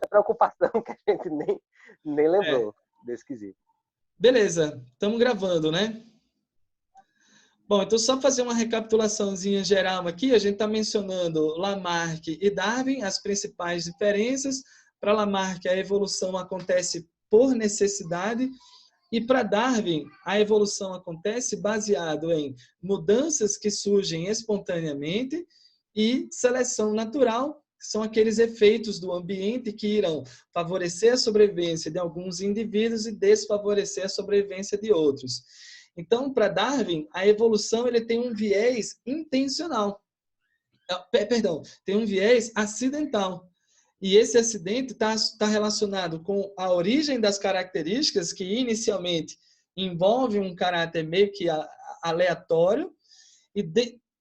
preocupação que a gente nem É. lembrou desse quesito. Beleza, estamos gravando, né? Bom, então só fazer uma recapitulaçãozinha geral aqui, a gente está mencionando Lamarck e Darwin, as principais diferenças. Para Lamarck, a evolução acontece por necessidade, e para Darwin, a evolução acontece baseado em mudanças que surgem espontaneamente e seleção natural, que são aqueles efeitos do ambiente que irão favorecer a sobrevivência de alguns indivíduos e desfavorecer a sobrevivência de outros. Então, para Darwin, a evolução ele tem um viés intencional. Perdão, tem um viés acidental. E esse acidente está relacionado com a origem das características, que inicialmente envolve um caráter meio que aleatório, e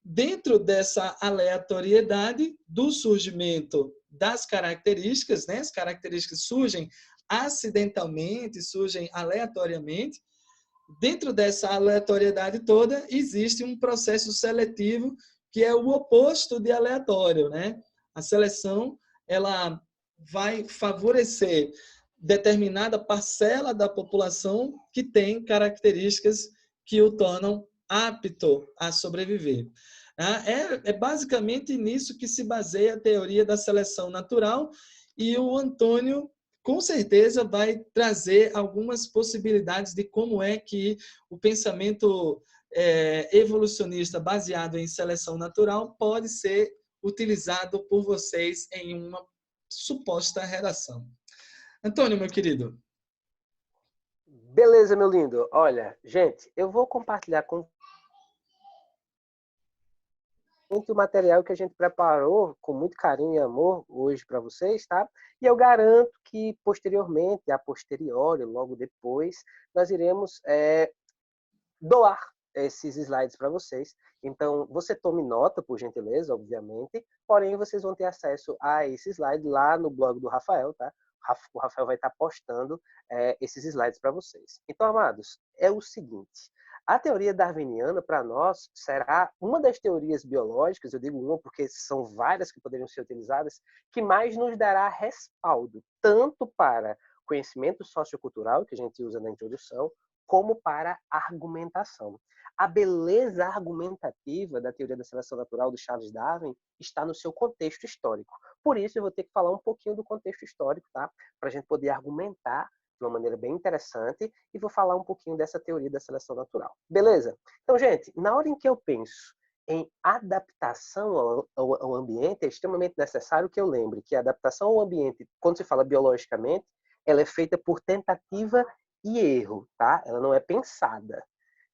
dentro dessa aleatoriedade do surgimento das características, né? As características surgem acidentalmente, surgem aleatoriamente. Dentro dessa aleatoriedade toda, existe um processo seletivo que é o oposto de aleatório, né? A seleção, ela vai favorecer determinada parcela da população que tem características que o tornam apto a sobreviver. É basicamente nisso que se baseia a teoria da seleção natural, e o Antônio com certeza vai trazer algumas possibilidades de como é que o pensamento evolucionista baseado em seleção natural pode ser utilizado por vocês em uma suposta redação. Antônio, meu querido. Beleza, meu lindo. Olha, gente, eu vou compartilhar com o material que a gente preparou com muito carinho e amor hoje para vocês, tá? E eu garanto que posteriormente, a posteriori, logo depois, nós iremos doar esses slides para vocês. Então, você tome nota, por gentileza, obviamente, porém vocês vão ter acesso a esse slide lá no blog do Rafael, tá? O Rafael vai estar postando esses slides para vocês. Então, amados, é o seguinte: a teoria darwiniana, para nós, será uma das teorias biológicas, eu digo uma porque são várias que poderiam ser utilizadas, que mais nos dará respaldo, tanto para conhecimento sociocultural, que a gente usa na introdução, como para argumentação. A beleza argumentativa da teoria da seleção natural do Charles Darwin está no seu contexto histórico. Por isso, eu vou ter que falar um pouquinho do contexto histórico, tá? Para a gente poder argumentar de uma maneira bem interessante, e vou falar um pouquinho dessa teoria da seleção natural. Beleza? Então, gente, na hora em que eu penso em adaptação ao ambiente, é extremamente necessário que eu lembre que a adaptação ao ambiente, quando se fala biologicamente, ela é feita por tentativa e erro, tá? Ela não é pensada.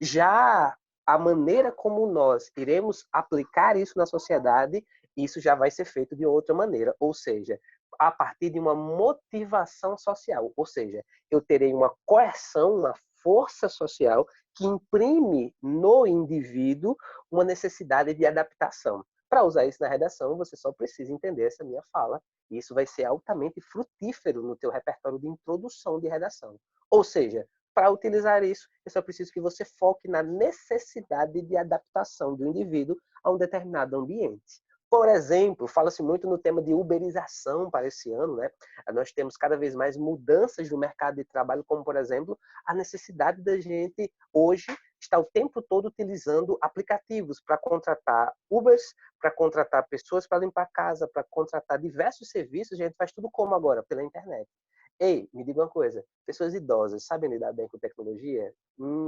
Já a maneira como nós iremos aplicar isso na sociedade, isso já vai ser feito de outra maneira, ou seja, a partir de uma motivação social, ou seja, eu terei uma coerção, uma força social que imprime no indivíduo uma necessidade de adaptação. Para usar isso na redação, você só precisa entender essa minha fala, e isso vai ser altamente frutífero no teu repertório de introdução de redação. Ou seja, para utilizar isso, eu só preciso que você foque na necessidade de adaptação do indivíduo a um determinado ambiente. Por exemplo, fala-se muito no tema de uberização para esse ano, né? Nós temos cada vez mais mudanças no mercado de trabalho, como, por exemplo, a necessidade da gente, hoje, estar o tempo todo utilizando aplicativos para contratar Ubers, para contratar pessoas para limpar a casa, para contratar diversos serviços. A gente faz tudo como agora? Pela internet. Ei, me diga uma coisa, pessoas idosas sabem lidar bem com tecnologia?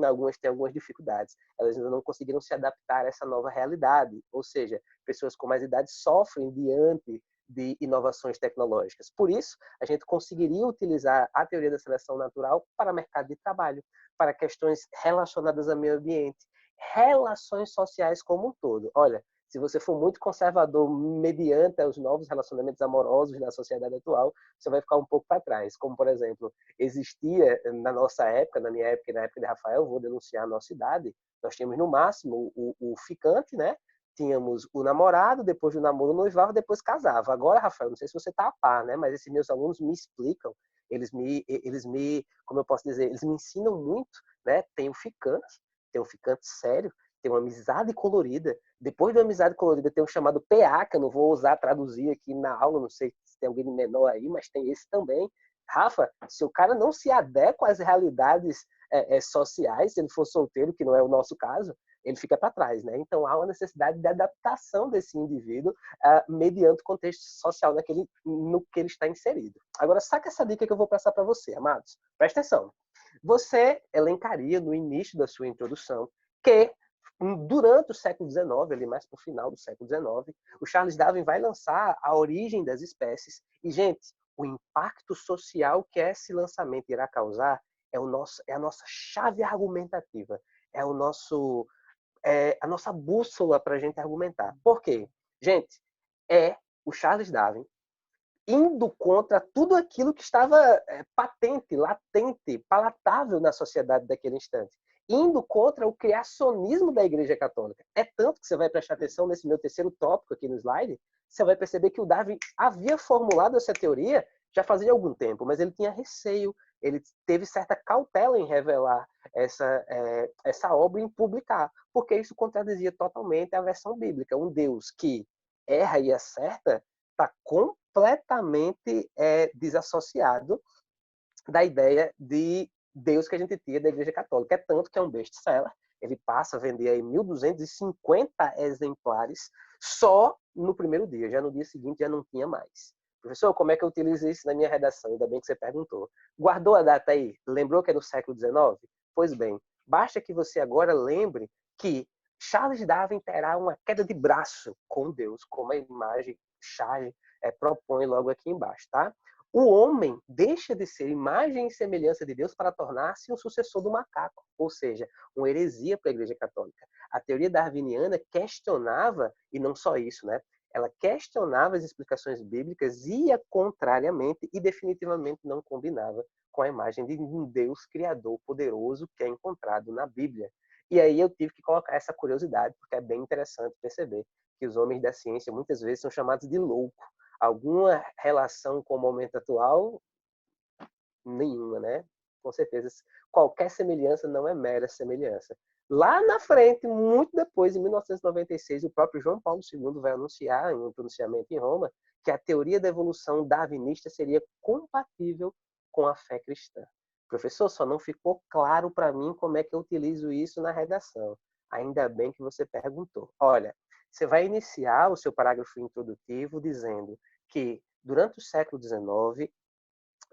Algumas têm algumas dificuldades. Elas ainda não conseguiram se adaptar a essa nova realidade. Ou seja, pessoas com mais idade sofrem diante de inovações tecnológicas. Por isso, a gente conseguiria utilizar a teoria da seleção natural para o mercado de trabalho, para questões relacionadas ao meio ambiente, relações sociais como um todo. Olha, se você for muito conservador mediante os novos relacionamentos amorosos na sociedade atual, você vai ficar um pouco para trás. Como, por exemplo, existia na nossa época, na minha época e na época de Rafael, vou denunciar a nossa idade, nós tínhamos no máximo o ficante, né? Tínhamos o namorado, depois do namoro noivava, depois casava. Agora, Rafael, não sei se você está a par, né? Mas esses meus alunos me explicam, eles me, como eu posso dizer, eles me ensinam muito, né? Tem o ficante sério, tem uma amizade colorida. Depois da amizade colorida tem um chamado PA, que eu não vou usar traduzir aqui na aula, não sei tem alguém menor aí, mas tem esse também. Rafa, se o cara não se adequa às realidades sociais, se ele for solteiro, que não é o nosso caso, ele fica para trás, né? Então há uma necessidade de adaptação desse indivíduo mediante o contexto social no que ele está inserido. Agora, saca essa dica que eu vou passar para você, amados. Presta atenção. Você elencaria no início da sua introdução que durante o século XIX, ali mais para o final do século XIX, o Charles Darwin vai lançar A Origem das Espécies. E, gente, o impacto social que esse lançamento irá causar é a nossa chave argumentativa, é a nossa bússola para a gente argumentar. Por quê? Gente, é o Charles Darwin indo contra tudo aquilo que estava patente, latente, palatável na sociedade daquele instante. Indo contra o criacionismo da Igreja Católica. É tanto que você vai prestar atenção nesse meu terceiro tópico aqui no slide, você vai perceber que o Darwin havia formulado essa teoria já fazia algum tempo, mas ele tinha receio, ele teve certa cautela em revelar essa obra e em publicar, porque isso contradizia totalmente a versão bíblica. Um Deus que erra e acerta está completamente desassociado da ideia de Deus que a gente tinha da Igreja Católica. É tanto que é um best-seller. Ele passa a vender aí 1.250 exemplares só no primeiro dia. Já no dia seguinte já não tinha mais. Professor, como é que eu utilizo isso na minha redação? Ainda bem que você perguntou. Guardou a data aí? Lembrou que é no século XIX? Pois bem, basta que você agora lembre que Charles Darwin terá uma queda de braço com Deus, como a imagem Charles propõe logo aqui embaixo, tá? O homem deixa de ser imagem e semelhança de Deus para tornar-se um sucessor do macaco, ou seja, uma heresia para a Igreja Católica. A teoria darwiniana questionava, e não só isso, né? Ela questionava as explicações bíblicas, ia contrariamente e definitivamente não combinava com a imagem de um Deus criador poderoso que é encontrado na Bíblia. E aí eu tive que colocar essa curiosidade, porque é bem interessante perceber que os homens da ciência muitas vezes são chamados de louco. Alguma relação com o momento atual? Nenhuma, né? Com certeza. Qualquer semelhança não é mera semelhança. Lá na frente, muito depois, em 1996, o próprio João Paulo II vai anunciar, em um pronunciamento em Roma, que a teoria da evolução darwinista seria compatível com a fé cristã. Professor, só não ficou claro para mim como é que eu utilizo isso na redação. Ainda bem que você perguntou. Olha, você vai iniciar o seu parágrafo introdutivo dizendo que, durante o século XIX,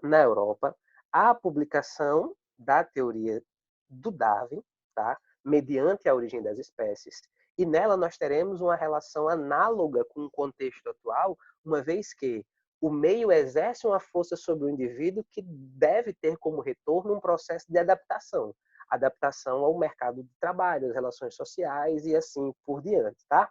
na Europa, há a publicação da teoria do Darwin, tá? Mediante a origem das espécies, e nela nós teremos uma relação análoga com o contexto atual, uma vez que o meio exerce uma força sobre o indivíduo que deve ter como retorno um processo de adaptação. Adaptação ao mercado de trabalho, às relações sociais e assim por diante, tá?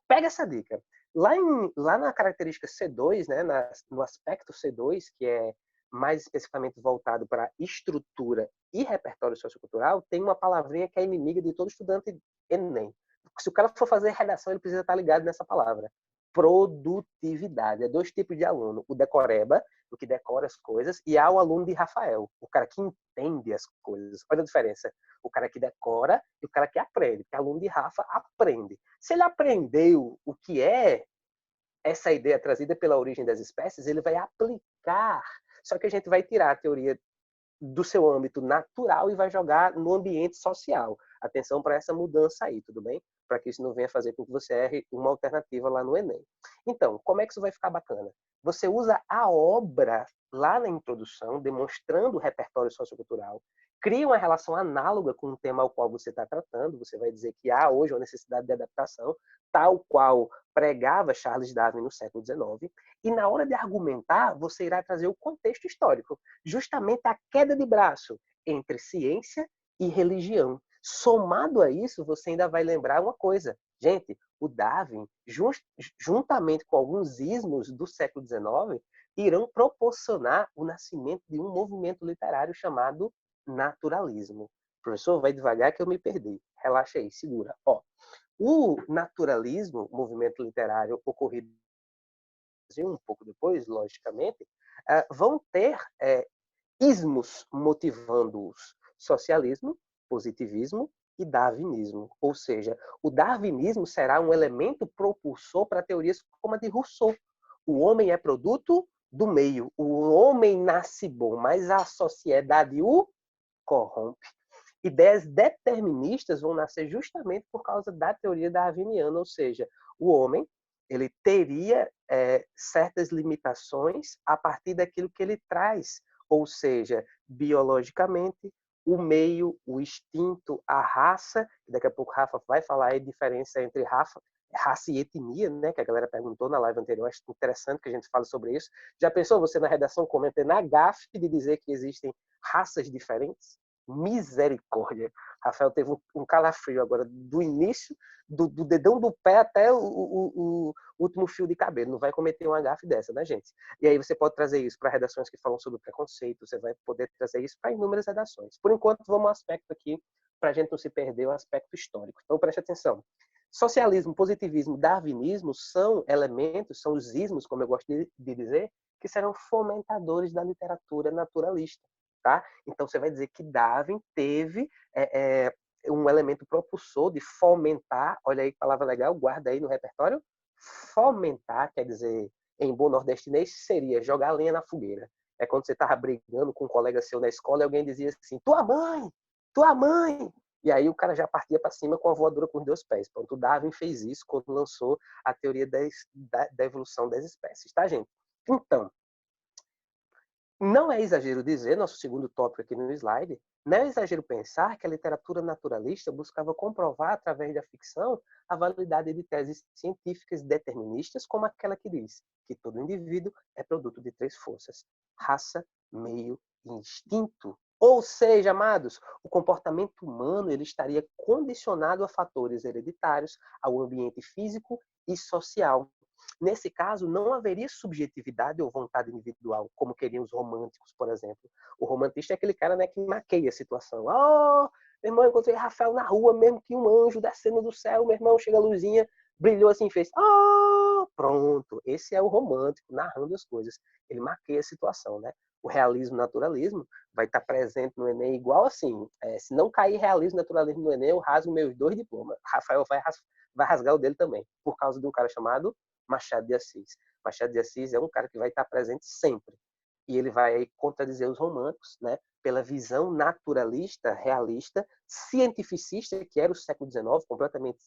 Pega essa dica. Lá na característica C2, né, no aspecto C2, que é mais especificamente voltado para estrutura e repertório sociocultural, tem uma palavrinha que é inimiga de todo estudante Enem. Se o cara for fazer redação, ele precisa estar ligado nessa palavra. Produtividade. É dois tipos de aluno. O decoreba, o que decora as coisas, e há o aluno de Rafael, o cara que entende as coisas. Olha a diferença. O cara que decora e o cara que aprende. Porque o aluno de Rafa aprende. Se ele aprendeu o que é essa ideia trazida pela origem das espécies, ele vai aplicar. Só que a gente vai tirar a teoria do seu âmbito natural e vai jogar no ambiente social. Atenção para essa mudança aí, tudo bem? Para que isso não venha fazer com que você erre uma alternativa lá no Enem. Então, como é que isso vai ficar bacana? Você usa a obra lá na introdução, demonstrando o repertório sociocultural, cria uma relação análoga com o tema ao qual você está tratando, você vai dizer que há hoje uma necessidade de adaptação, tal qual pregava Charles Darwin no século XIX, e na hora de argumentar, você irá trazer o contexto histórico, justamente a queda de braço entre ciência e religião. Somado a isso, você ainda vai lembrar uma coisa. Gente, o Darwin, juntamente com alguns ismos do século XIX, irão proporcionar o nascimento de um movimento literário chamado naturalismo. Professor, vai devagar que eu me perdi. Relaxa aí, segura. Ó, o naturalismo, movimento literário ocorrido um pouco depois, logicamente, vão ter ismos motivando-os: socialismo, positivismo e darwinismo. Ou seja, o darwinismo será um elemento propulsor para teorias como a de Rousseau. O homem é produto do meio. O homem nasce bom, mas a sociedade o corrompe. Ideias deterministas vão nascer justamente por causa da teoria darwiniana, ou seja, o homem ele teria certas limitações a partir daquilo que ele traz, ou seja, biologicamente, o meio, o instinto, a raça. Daqui a pouco o Rafa vai falar a diferença entre raça e etnia, né? Que a galera perguntou na live anterior. Acho interessante que a gente fale sobre isso. Já pensou você na redação comentando a gafe de dizer que existem raças diferentes? Misericórdia. Rafael teve um calafrio agora do início, do dedão do pé até o último fio de cabelo. Não vai cometer uma gafe dessa, né, gente? E aí você pode trazer isso para redações que falam sobre preconceito, você vai poder trazer isso para inúmeras redações. Por enquanto, vamos ao aspecto aqui, para a gente não se perder, o aspecto histórico. Então, preste atenção. Socialismo, positivismo, darwinismo são elementos, são os ismos, como eu gosto de dizer, que serão fomentadores da literatura naturalista. Tá? Então, você vai dizer que Darwin teve um elemento propulsor de fomentar, olha aí que palavra legal, guarda aí no repertório, fomentar, quer dizer, em bom nordestinês, seria jogar lenha na fogueira. É quando você estava brigando com um colega seu na escola e alguém dizia assim, tua mãe! E aí o cara já partia para cima com a voadora com os 2 pés. Pronto, o Darwin fez isso quando lançou a teoria da evolução das espécies, tá, gente? Então, não é exagero dizer, nosso segundo tópico aqui no slide, não é exagero pensar que a literatura naturalista buscava comprovar, através da ficção, a validade de teses científicas deterministas, como aquela que diz que todo indivíduo é produto de 3 forças: raça, meio e instinto. Ou seja, amados, o comportamento humano ele estaria condicionado a fatores hereditários, ao ambiente físico e social. Nesse caso, não haveria subjetividade ou vontade individual, como queriam os românticos, por exemplo. O romantista é aquele cara, né, que maqueia a situação. Oh, meu irmão, encontrei Rafael na rua, mesmo que um anjo descendo do céu, meu irmão, chega a luzinha, brilhou assim, fez, oh, pronto. Esse é o romântico, narrando as coisas. Ele maqueia a situação, né? O realismo, naturalismo vai estar presente no Enem igual assim. Se não cair realismo, naturalismo no Enem, eu rasgo meus 2 diplomas. Rafael vai rasgar o dele também, por causa de um cara chamado Machado de Assis. Machado de Assis é um cara que vai estar presente sempre. E ele vai contradizer os românticos, né, pela visão naturalista, realista, cientificista, que era o século XIX, completamente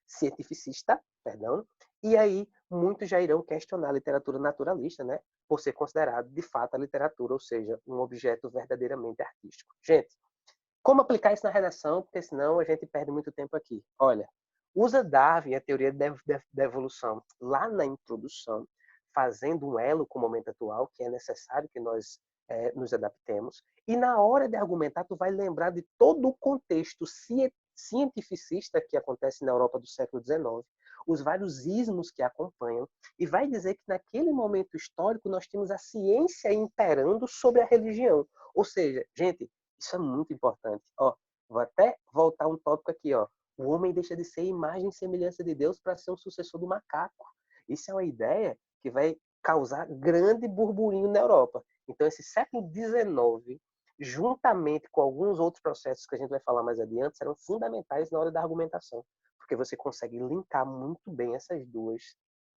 cientificista, perdão. E aí muitos já irão questionar a literatura naturalista, né, por ser considerado de fato a literatura, ou seja, um objeto verdadeiramente artístico. Gente, como aplicar isso na redação? Porque senão a gente perde muito tempo aqui. Olha, usa Darwin, a teoria da evolução, lá na introdução, fazendo um elo com o momento atual, que é necessário que nós nos adaptemos. E na hora de argumentar, tu vai lembrar de todo o contexto cientificista que acontece na Europa do século XIX, os vários ismos que acompanham, e vai dizer que naquele momento histórico nós temos a ciência imperando sobre a religião. Ou seja, gente, isso é muito importante. Ó, vou até voltar um tópico aqui, ó. O homem deixa de ser imagem e semelhança de Deus para ser o sucessor do macaco. Isso é uma ideia que vai causar grande burburinho na Europa. Então, esse século XIX, juntamente com alguns outros processos que a gente vai falar mais adiante, serão fundamentais na hora da argumentação, porque você consegue linkar muito bem essas duas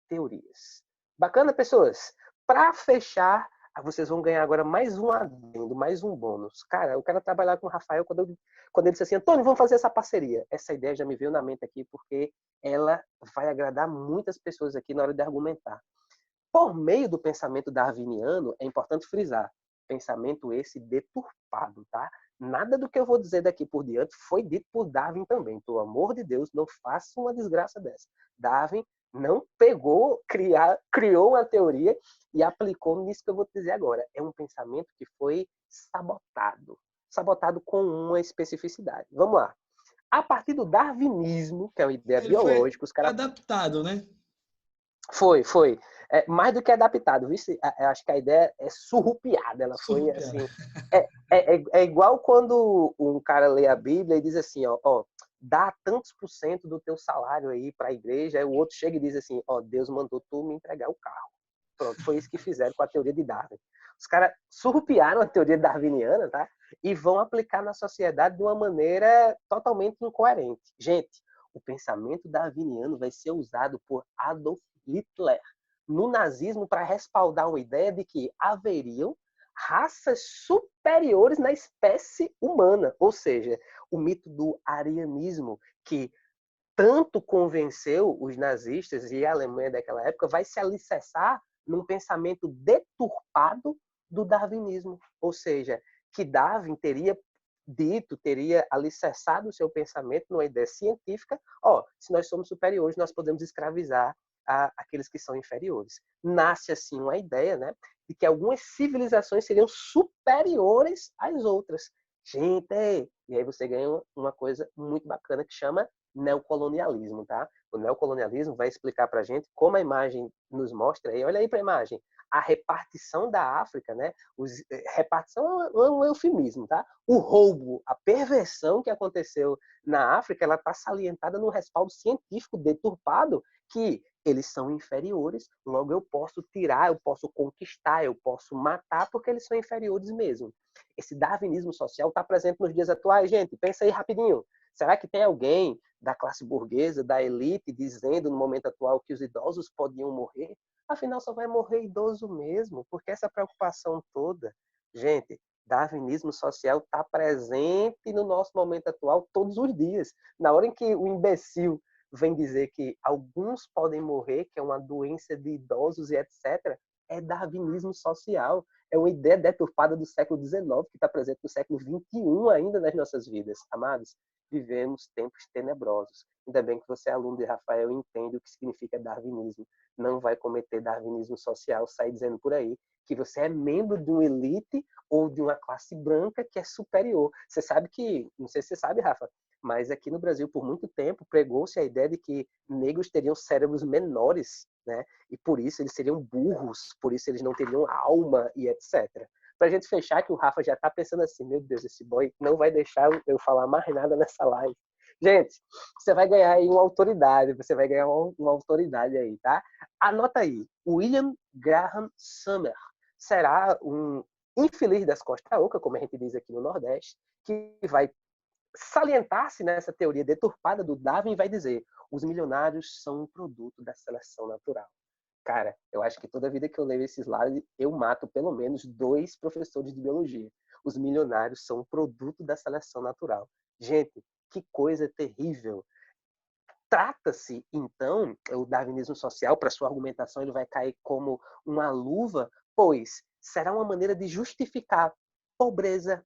teorias. Bacana, pessoas? Para fechar, vocês vão ganhar agora mais um adendo, mais um bônus. Cara, eu quero trabalhar com o Rafael quando ele disse assim, Antônio, vamos fazer essa parceria. Essa ideia já me veio na mente aqui, porque ela vai agradar muitas pessoas aqui na hora de argumentar. Por meio do pensamento darwiniano, é importante frisar, pensamento esse deturpado, tá? Nada do que eu vou dizer daqui por diante foi dito por Darwin também. Pelo amor de Deus, não faça uma desgraça dessa. Darwin não pegou, criou uma teoria e aplicou nisso que eu vou te dizer agora. É um pensamento que foi sabotado. Sabotado com uma especificidade. Vamos lá. A partir do darwinismo, que é uma ideia Ele foi biológica, os caras... adaptado, né? Foi. Mais do que adaptado, viu? Acho que a ideia é surrupiada. Ela foi Surrupiado. assim. É igual quando um cara lê a Bíblia e diz assim: ó, dá tantos por cento do teu salário aí para a igreja. Aí o outro chega e diz assim: ó, Deus mandou tu me entregar o carro. Pronto, foi isso que fizeram com a teoria de Darwin. Os caras surrupiaram a teoria darwiniana, tá? E vão aplicar na sociedade de uma maneira totalmente incoerente. Gente, o pensamento darwiniano vai ser usado por Adolf Hitler no nazismo para respaldar uma ideia de que haveriam raças superiores na espécie humana, ou seja, o mito do arianismo, que tanto convenceu os nazistas e a Alemanha daquela época, vai se alicerçar num pensamento deturpado do darwinismo, ou seja, que Darwin teria teria alicerçado o seu pensamento numa ideia científica, se nós somos superiores, nós podemos escravizar aqueles que são inferiores. Nasce assim uma ideia, né, de que algumas civilizações seriam superiores às outras. Gente, e aí você ganha uma coisa muito bacana que chama neocolonialismo, tá? O neocolonialismo vai explicar para a gente como a imagem nos mostra. Aí, olha aí para a imagem, a repartição da África, né? Repartição é um eufemismo, tá? O roubo, a perversão que aconteceu na África, ela está salientada no respaldo científico deturpado que eles são inferiores, logo eu posso tirar, eu posso conquistar, eu posso matar, porque eles são inferiores mesmo. Esse darwinismo social está presente nos dias atuais, gente. Pensa aí rapidinho. Será que tem alguém da classe burguesa, da elite, dizendo no momento atual que os idosos podiam morrer? Afinal, só vai morrer idoso mesmo, porque essa preocupação toda, gente, darwinismo social está presente no nosso momento atual todos os dias. Na hora em que o imbecil vem dizer que alguns podem morrer, que é uma doença de idosos e etc., é darwinismo social. É uma ideia deturpada do século XIX, que está presente no século XXI ainda nas nossas vidas. Amados, vivemos tempos tenebrosos. Ainda bem que você é aluno de Rafael e entende o que significa darwinismo. Não vai cometer darwinismo social, sair dizendo por aí que você é membro de uma elite ou de uma classe branca que é superior. Você sabe que, não sei se você sabe, Rafa, mas aqui no Brasil, por muito tempo, pregou-se a ideia de que negros teriam cérebros menores, né? E por isso eles seriam burros, por isso eles não teriam alma e etc. Pra gente fechar, que o Rafa já tá pensando assim, meu Deus, esse boy não vai deixar eu falar mais nada nessa live. Gente, você vai ganhar aí uma autoridade, você vai ganhar uma autoridade aí, tá? Anota aí, William Graham Sumner será um infeliz das costas oca, como a gente diz aqui no Nordeste, que vai salientar-se nessa teoria deturpada do Darwin e vai dizer: os milionários são um produto da seleção natural. Cara, eu acho que toda vida que eu leio esses lados, eu mato pelo menos 2 professores de biologia. Os milionários são um produto da seleção natural. Gente, que coisa terrível. Trata-se, então, o darwinismo social, para sua argumentação, ele vai cair como uma luva, pois será uma maneira de justificar pobreza,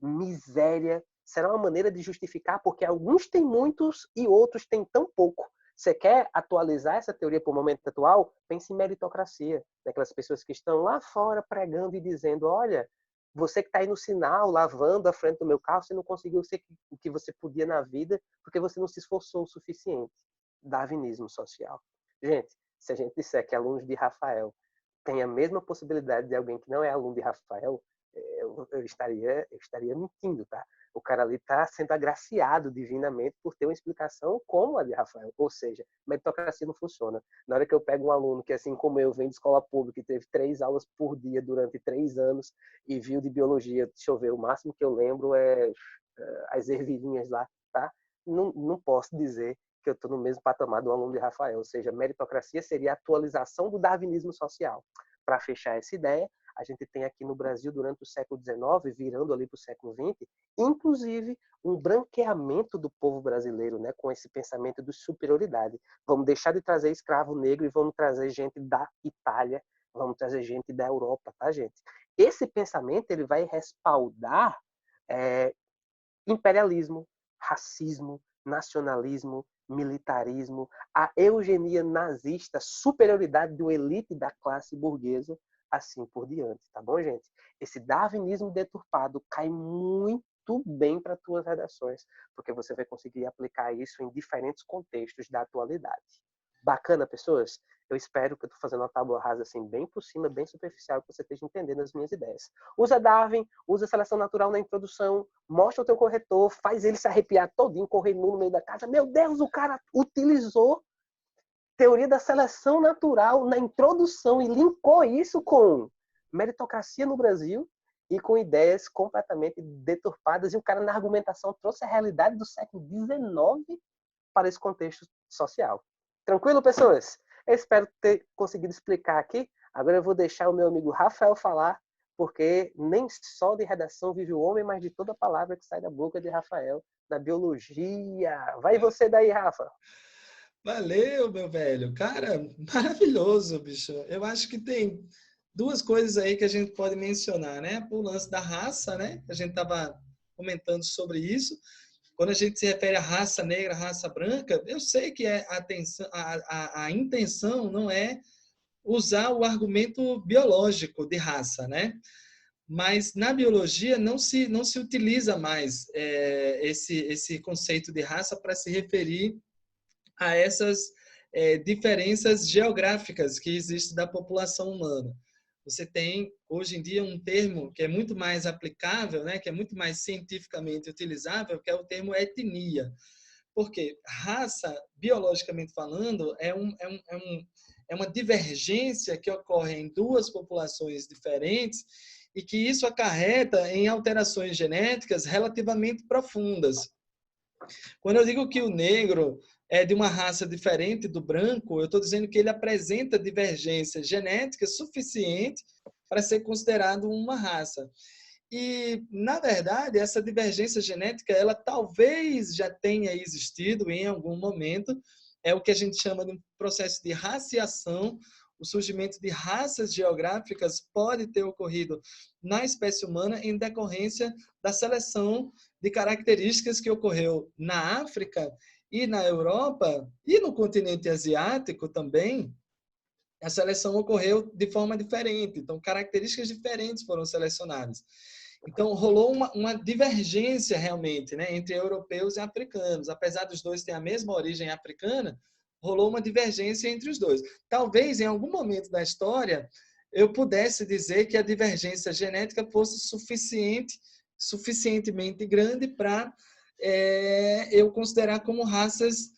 miséria, será uma maneira de justificar porque alguns têm muitos e outros têm tão pouco. Você quer atualizar essa teoria para o momento atual? Pense em meritocracia, daquelas pessoas que estão lá fora pregando e dizendo: olha, você que está aí no sinal, lavando a frente do meu carro, você não conseguiu ser o que você podia na vida porque você não se esforçou o suficiente. Darwinismo social. Gente, se a gente disser que alunos de Rafael têm a mesma possibilidade de alguém que não é aluno de Rafael, eu estaria mentindo, tá? O cara ali está sendo agraciado divinamente por ter uma explicação como a de Rafael. Ou seja, meritocracia não funciona. Na hora que eu pego um aluno que, assim como eu, vem de escola pública e teve 3 aulas por dia durante 3 anos e viu de biologia, deixa eu ver, o máximo que eu lembro é as ervilhinhas lá, tá? Não posso dizer que eu estou no mesmo patamar do aluno de Rafael. Ou seja, meritocracia seria a atualização do darwinismo social. Para fechar essa ideia, a gente tem aqui no Brasil, durante o século XIX, virando ali para o século XX, inclusive um branqueamento do povo brasileiro, né, com esse pensamento de superioridade. Vamos deixar de trazer escravo negro e vamos trazer gente da Itália, vamos trazer gente da Europa, tá, gente? Esse pensamento ele vai respaldar imperialismo, racismo, nacionalismo, militarismo, a eugenia nazista, superioridade do elite da classe burguesa, assim por diante, tá bom, gente? Esse darwinismo deturpado cai muito bem para tuas redações, porque você vai conseguir aplicar isso em diferentes contextos da atualidade. Bacana, pessoas? Eu espero que eu estou fazendo uma tábua rasa assim, bem por cima, bem superficial, que você esteja entendendo as minhas ideias. Usa Darwin, usa seleção natural na introdução, mostra o teu corretor, faz ele se arrepiar todinho, correr nu no meio da casa. Meu Deus, o cara utilizou teoria da seleção natural na introdução e linkou isso com meritocracia no Brasil e com ideias completamente deturpadas. E o cara, na argumentação, trouxe a realidade do século XIX para esse contexto social. Tranquilo, pessoas? Eu espero ter conseguido explicar aqui. Agora eu vou deixar o meu amigo Rafael falar, porque nem só de redação vive o homem, mas de toda palavra que sai da boca de Rafael na biologia. Vai você daí, Rafa. Valeu, meu velho. Cara, maravilhoso, bicho. Eu acho que tem duas coisas aí que a gente pode mencionar, né? O lance da raça, né? A gente estava comentando sobre isso. Quando a gente se refere à raça negra, raça branca, eu sei que a intenção não é usar o argumento biológico de raça, né? Mas na biologia não se utiliza mais esse conceito de raça para se referir a essas diferenças geográficas que existem da população humana. Você tem, hoje em dia, um termo que é muito mais aplicável, né, que é muito mais cientificamente utilizável, que é o termo etnia. Porque raça, biologicamente falando, é uma divergência que ocorre em duas populações diferentes e que isso acarreta em alterações genéticas relativamente profundas. Quando eu digo que o negro é de uma raça diferente do branco, eu estou dizendo que ele apresenta divergência genética suficiente para ser considerado uma raça. E, na verdade, essa divergência genética, ela talvez já tenha existido em algum momento, é o que a gente chama de um processo de raciação. O surgimento de raças geográficas pode ter ocorrido na espécie humana em decorrência da seleção de características que ocorreu na África e na Europa e no continente asiático também. A seleção ocorreu de forma diferente, então características diferentes foram selecionadas. Então rolou uma divergência realmente, né, entre europeus e africanos. Apesar dos dois terem a mesma origem africana, rolou uma divergência entre os dois. Talvez em algum momento da história eu pudesse dizer que a divergência genética fosse suficientemente grande para eu considerar como raças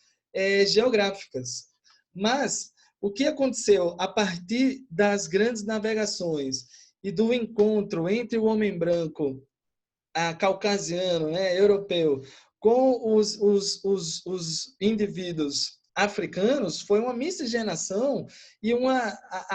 geográficas. Mas o que aconteceu a partir das grandes navegações e do encontro entre o homem branco, caucasiano, né, europeu, com os indivíduos africanos, foi uma miscigenação e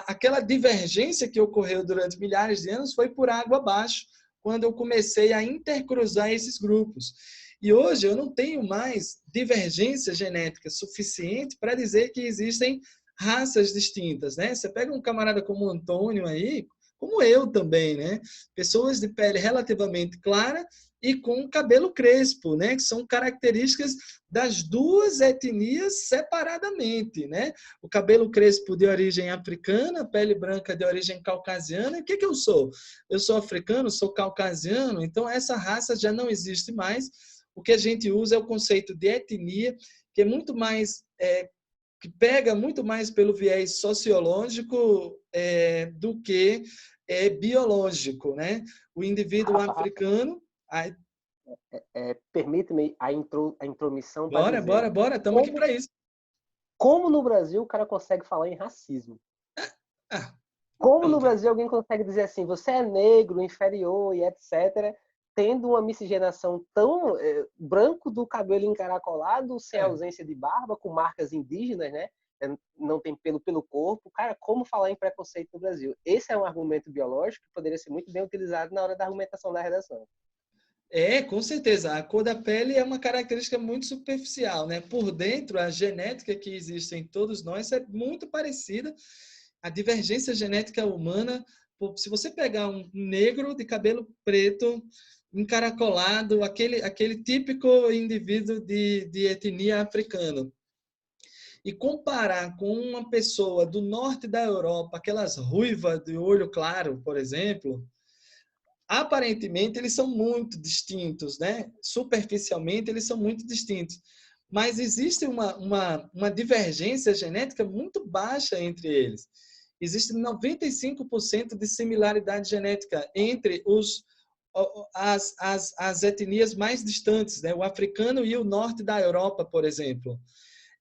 aquela divergência que ocorreu durante milhares de anos foi por água abaixo, quando eu comecei a intercruzar esses grupos. E hoje eu não tenho mais divergência genética suficiente para dizer que existem raças distintas, né? Você pega um camarada como o Antônio aí, como eu também, né? Pessoas de pele relativamente clara e com cabelo crespo, né? Que são características das duas etnias separadamente, né? O cabelo crespo de origem africana, pele branca de origem caucasiana. E o que eu sou? Eu sou africano, sou caucasiano, então essa raça já não existe mais. O que a gente usa é o conceito de etnia, que é muito mais que pega muito mais pelo viés sociológico do que biológico, né? O indivíduo africano... Permite-me a intromissão para Bora, dizer. bora, estamos aqui para isso. Como no Brasil o cara consegue falar em racismo? Como no Brasil alguém consegue dizer assim, você é negro, inferior e etc., tendo uma miscigenação tão branco do cabelo encaracolado, sem ausência de barba, com marcas indígenas, né? Não tem pelo corpo. Cara, como falar em preconceito no Brasil? Esse é um argumento biológico que poderia ser muito bem utilizado na hora da argumentação da redação. Com certeza. A cor da pele é uma característica muito superficial, né? Por dentro, a genética que existe em todos nós é muito parecida. A divergência genética humana, se você pegar um negro de cabelo preto, encaracolado, aquele típico indivíduo de etnia africana, e comparar com uma pessoa do norte da Europa, aquelas ruivas de olho claro, por exemplo, aparentemente eles são muito distintos, né? Superficialmente eles são muito distintos, mas existe uma divergência genética muito baixa entre eles. Existe 95% de similaridade genética entre as etnias mais distantes, né? O africano e o norte da Europa, por exemplo.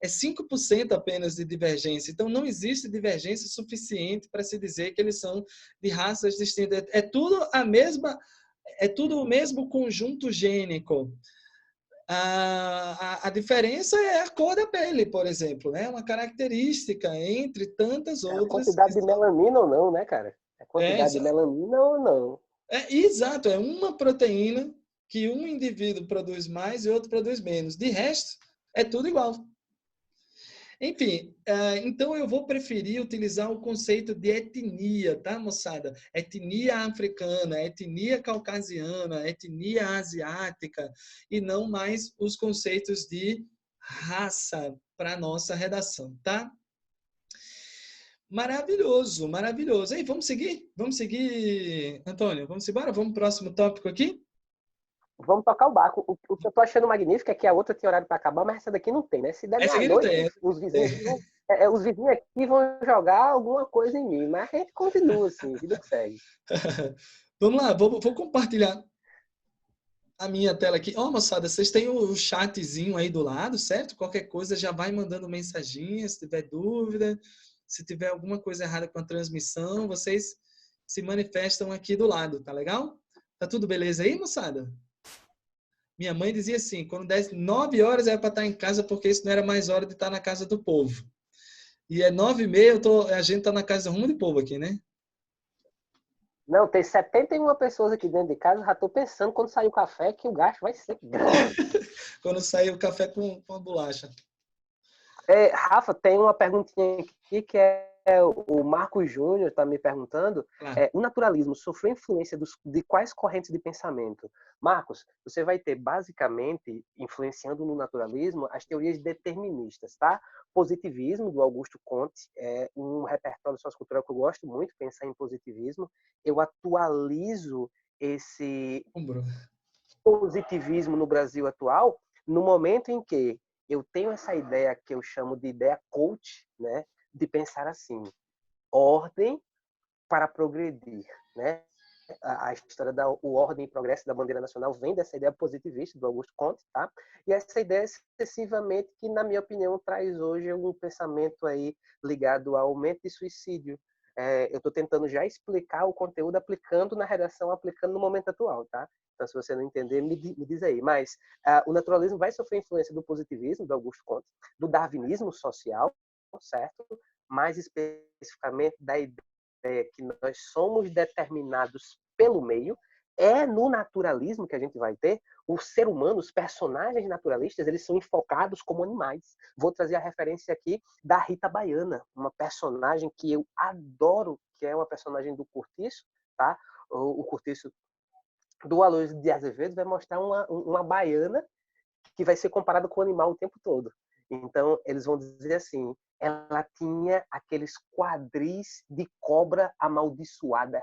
É 5% apenas de divergência. Então, não existe divergência suficiente para se dizer que eles são de raças distintas. É tudo o mesmo conjunto gênico. A diferença é a cor da pele, por exemplo, né? Uma característica entre tantas É a outras que quantidade de são... melanina ou não, né, cara? É a É, quantidade de melanina ou não. exato, é uma proteína que um indivíduo produz mais e outro produz menos. De resto, é tudo igual. Enfim, então eu vou preferir utilizar o conceito de etnia, tá, moçada? Etnia africana, etnia caucasiana, etnia asiática, e não mais os conceitos de raça para nossa redação, tá? Maravilhoso, maravilhoso. Ei, vamos seguir? Vamos seguir, Antônio? Vamos embora? Vamos pro próximo tópico aqui? Vamos tocar o barco. O que eu tô achando magnífico é que a outra tem horário para acabar, mas essa daqui não tem, né? Se der Essa aqui não meia-noite, tem. Essa os não vizinhos, tem. os vizinhos aqui vão jogar alguma coisa em mim, mas a gente continua assim, vida que segue. Vamos lá, vou compartilhar a minha tela aqui. Ó, moçada, vocês têm o chatzinho aí do lado, certo? Qualquer coisa já vai mandando mensaginha, se tiver dúvida, se tiver alguma coisa errada com a transmissão, vocês se manifestam aqui do lado, tá legal? Tá tudo beleza aí, moçada? Minha mãe dizia assim, quando desse 9 horas era para estar em casa, porque isso não era mais hora de estar na casa do povo. E é 9h30, a gente tá na casa do rumo de povo aqui, né? Não, tem 71 pessoas aqui dentro de casa, já tô pensando quando sair o café que o gasto vai ser grande. Quando sair o café com a bolacha. Rafa, tem uma perguntinha aqui que o Marcos Júnior está me perguntando. Claro. O naturalismo sofreu influência de quais correntes de pensamento? Marcos, você vai ter basicamente, influenciando no naturalismo, as teorias deterministas, tá? Positivismo, do Augusto Comte, é um repertório sociocultural que eu gosto muito, pensar em positivismo. Eu atualizo esse positivismo no Brasil atual no momento em que eu tenho essa ideia que eu chamo de ideia coach, né, de pensar assim, ordem para progredir, né? A história da ordem e progresso da bandeira nacional vem dessa ideia positivista do Augusto Comte, tá? E essa ideia excessivamente que, na minha opinião, traz hoje um pensamento aí ligado ao aumento de suicídio. Eu estou tentando já explicar o conteúdo aplicando na redação, aplicando no momento atual, tá? Então, se você não entender, me diz aí. Mas o naturalismo vai sofrer influência do positivismo, do Augusto Comte, do darwinismo social, certo? Mais especificamente da ideia que nós somos determinados pelo meio. É no naturalismo que a gente vai ter o ser humano, os personagens naturalistas, eles são enfocados como animais. Vou trazer a referência aqui da Rita Baiana, uma personagem que eu adoro, que é uma personagem do Cortiço, tá? O Cortiço do Aloysio de Azevedo vai mostrar uma baiana que vai ser comparada com o animal o tempo todo. Então, eles vão dizer assim, ela tinha aqueles quadris de cobra amaldiçoada.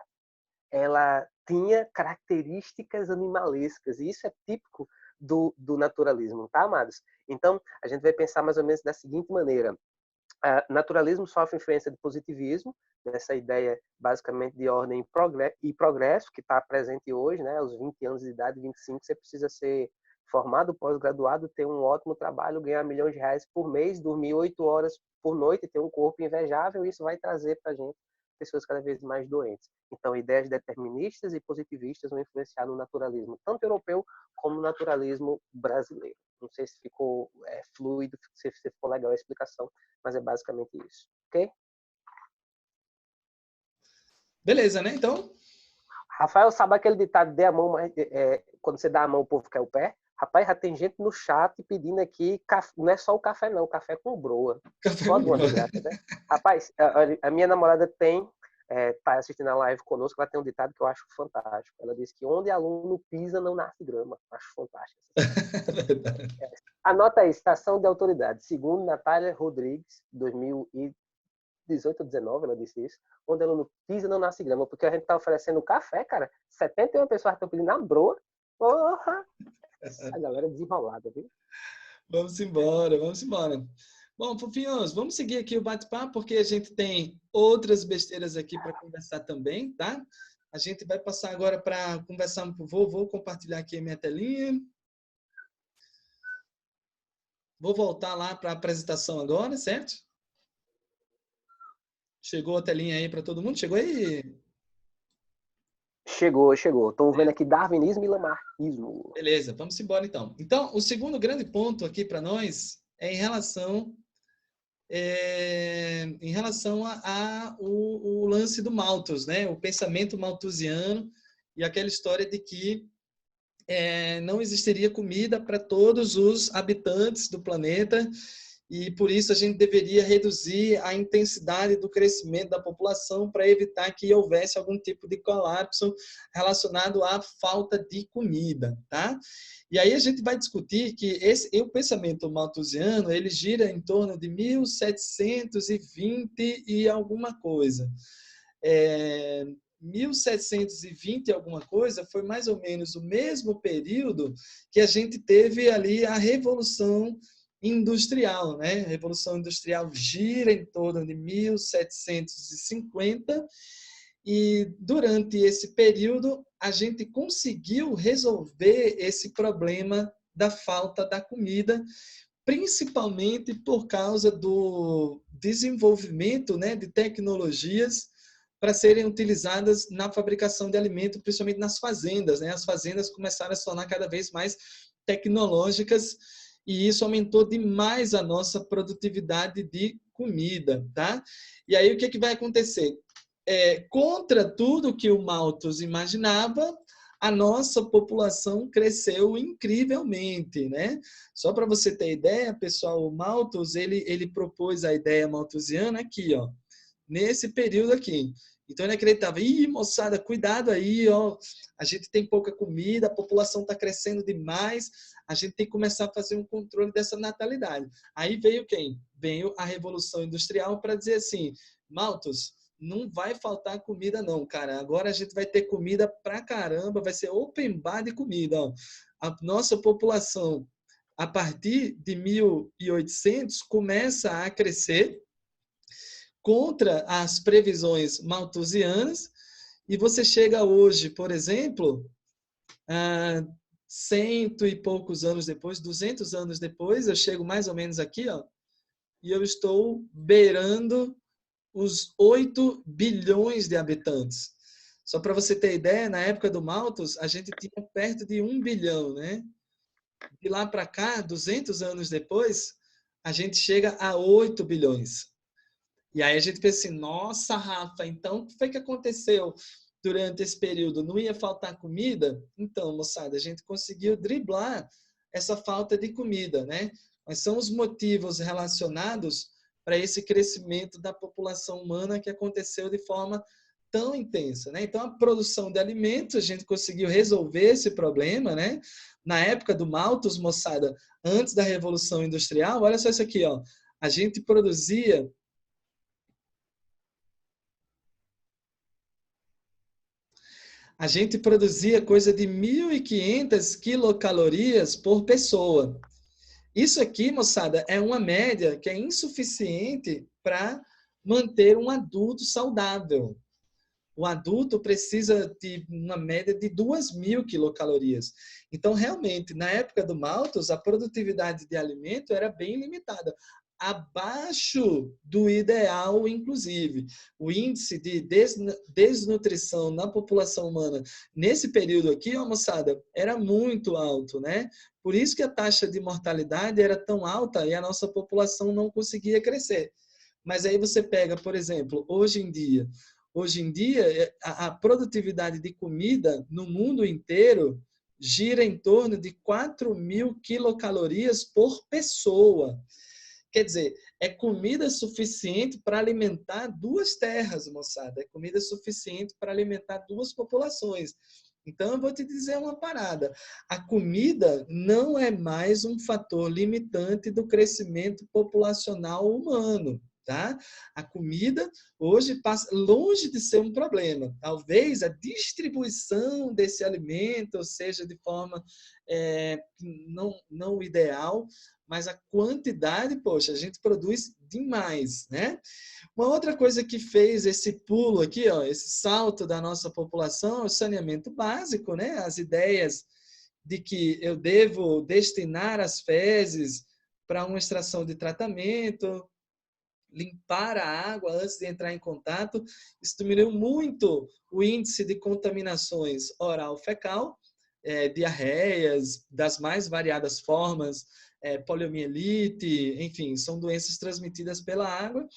Ela tinha características animalescas, e isso é típico do naturalismo, tá, amados? Então, a gente vai pensar mais ou menos da seguinte maneira. Naturalismo sofre influência do positivismo, nessa ideia basicamente de ordem e progresso, que está presente hoje, né? Aos 20 anos de idade, 25, você precisa ser formado, pós-graduado, ter um ótimo trabalho, ganhar milhões de reais por mês, dormir 8 horas por noite, ter um corpo invejável, e isso vai trazer para a gente pessoas cada vez mais doentes. Então, ideias deterministas e positivistas vão influenciar no naturalismo, tanto europeu como no naturalismo brasileiro. Não sei se ficou fluido, se ficou legal a explicação, mas é basicamente isso, ok? Beleza, né? Então, Rafael, sabe aquele ditado, dê a mão, mas, quando você dá a mão, o povo quer o pé? Rapaz, já tem gente no chat pedindo aqui, não é só o café não, café com broa. café Só com de uma broa. desgraça, né? Rapaz, a minha namorada tá assistindo a live conosco, ela tem um ditado que eu acho fantástico. Ela diz que onde aluno pisa não nasce grama. Acho fantástico. Anota aí, citação de autoridade. Segundo Natália Rodrigues, 2018 ou 19, ela disse isso. Onde aluno pisa não nasce grama, porque a gente tá oferecendo café, cara. 71 pessoas estão pedindo a broa. Porra! Essa galera é desenrolada, viu? Vamos embora, vamos embora. Bom, fofinhos, vamos seguir aqui o bate-papo, porque a gente tem outras besteiras aqui para conversar também, tá? A gente vai passar agora para conversar. Vou compartilhar aqui a minha telinha. Vou voltar lá para a apresentação agora, certo? Chegou a telinha aí para todo mundo? Chegou aí? Chegou. Estamos vendo aqui darwinismo e lamarckismo. Beleza, vamos embora então. Então, o segundo grande ponto aqui para nós é em relação o lance do Malthus, né? O pensamento malthusiano e aquela história de que não existiria comida para todos os habitantes do planeta e por isso a gente deveria reduzir a intensidade do crescimento da população para evitar que houvesse algum tipo de colapso relacionado à falta de comida, tá? E aí a gente vai discutir que o pensamento malthusiano, ele gira em torno de 1720 e alguma coisa. 1720 e alguma coisa foi mais ou menos o mesmo período que a gente teve ali a Revolução Industrial, né? A Revolução Industrial gira em torno de 1750 e durante esse período a gente conseguiu resolver esse problema da falta da comida, principalmente por causa do desenvolvimento, né, de tecnologias para serem utilizadas na fabricação de alimentos, principalmente nas fazendas, né? As fazendas começaram a se tornar cada vez mais tecnológicas e isso aumentou demais a nossa produtividade de comida, tá? E aí o que vai acontecer? Contra tudo que o Malthus imaginava, a nossa população cresceu incrivelmente, né? Só para você ter ideia, pessoal, o Malthus, ele propôs a ideia malthusiana aqui, ó, nesse período aqui. Então ele acreditava, moçada, cuidado aí, ó, a gente tem pouca comida, a população está crescendo demais, a gente tem que começar a fazer um controle dessa natalidade. Aí veio quem? Veio a Revolução Industrial para dizer assim, Malthus, não vai faltar comida não, cara. Agora a gente vai ter comida pra caramba, vai ser open bar de comida. Ó. A nossa população, a partir de 1800, começa a crescer contra as previsões malthusianas e você chega hoje, por exemplo, 100 e poucos anos depois, 200 anos depois, eu chego mais ou menos aqui, ó, e eu estou beirando os 8 bilhões de habitantes. Só para você ter ideia, na época do Malthus, a gente tinha perto de 1 bilhão, né? De lá para cá, 200 anos depois, a gente chega a 8 bilhões. E aí a gente pensa assim, nossa, Rafa, então o que foi que aconteceu durante esse período? Não ia faltar comida? Então, moçada, a gente conseguiu driblar essa falta de comida, né? Quais são os motivos relacionados para esse crescimento da população humana que aconteceu de forma tão intensa, né? Então, a produção de alimentos, a gente conseguiu resolver esse problema, né? Na época do Malthus, moçada, antes da Revolução Industrial, olha só isso aqui, ó. A gente produzia coisa de 1.500 quilocalorias por pessoa. Isso aqui, moçada, é uma média que é insuficiente para manter um adulto saudável. O adulto precisa de uma média de 2.000 quilocalorias. Então, realmente, na época do Malthus, a produtividade de alimento era bem limitada. Abaixo do ideal, inclusive. O índice de desnutrição na população humana nesse período aqui, ó, moçada, era muito alto, né? Por isso que a taxa de mortalidade era tão alta e a nossa população não conseguia crescer. Mas aí você pega, por exemplo, hoje em dia, a produtividade de comida no mundo inteiro gira em torno de 4.000 quilocalorias por pessoa. Quer dizer, é comida suficiente para alimentar 2 terras, moçada. É comida suficiente para alimentar 2 populações. Então, eu vou te dizer uma parada. A comida não é mais um fator limitante do crescimento populacional humano. Tá? A comida hoje passa longe de ser um problema. Talvez a distribuição desse alimento seja de forma não ideal, mas a quantidade, poxa, a gente produz demais, né? Uma outra coisa que fez esse pulo aqui, ó, esse salto da nossa população é o saneamento básico, né? As ideias de que eu devo destinar as fezes para uma extração de tratamento, limpar a água antes de entrar em contato. Isso diminuiu muito o índice de contaminações oral-fecal, diarreias das mais variadas formas, poliomielite, enfim, são doenças transmitidas pela água.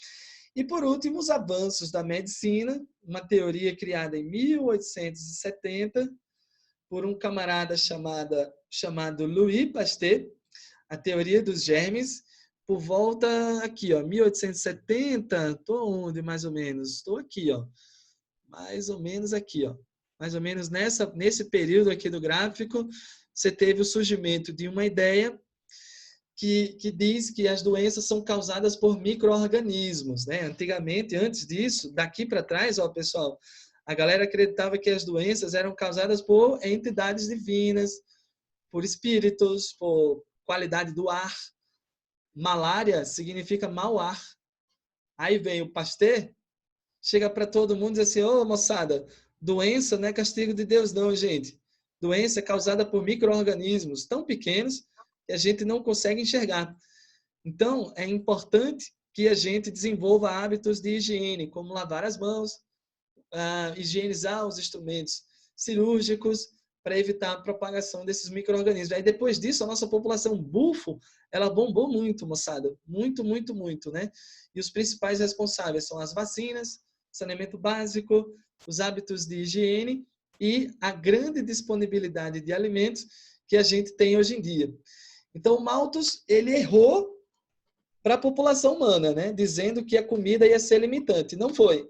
E, por último, os avanços da medicina, uma teoria criada em 1870 por um camarada chamado Louis Pasteur, a teoria dos germes, por volta aqui, ó, 1870, estou onde mais ou menos? Estou aqui, ó, mais ou menos aqui, ó, mais ou menos nesse período aqui do gráfico, você teve o surgimento de uma ideia que diz que as doenças são causadas por micro-organismos, né? Antigamente, antes disso, daqui para trás, ó, pessoal, a galera acreditava que as doenças eram causadas por entidades divinas, por espíritos, por qualidade do ar. Malária significa mau ar. Aí vem o Pasteur, chega para todo mundo e diz assim, ô moçada, doença não é castigo de Deus não, gente. Doença é causada por micro-organismos tão pequenos que a gente não consegue enxergar. Então, é importante que a gente desenvolva hábitos de higiene, como lavar as mãos, higienizar os instrumentos cirúrgicos para evitar a propagação desses micro-organismos. Aí, depois disso, a nossa população bufo, ela bombou muito, moçada. Muito, muito, muito, né? E os principais responsáveis são as vacinas, saneamento básico, os hábitos de higiene e a grande disponibilidade de alimentos que a gente tem hoje em dia. Então, o Malthus, ele errou para a população humana, né? Dizendo que a comida ia ser limitante. Não foi.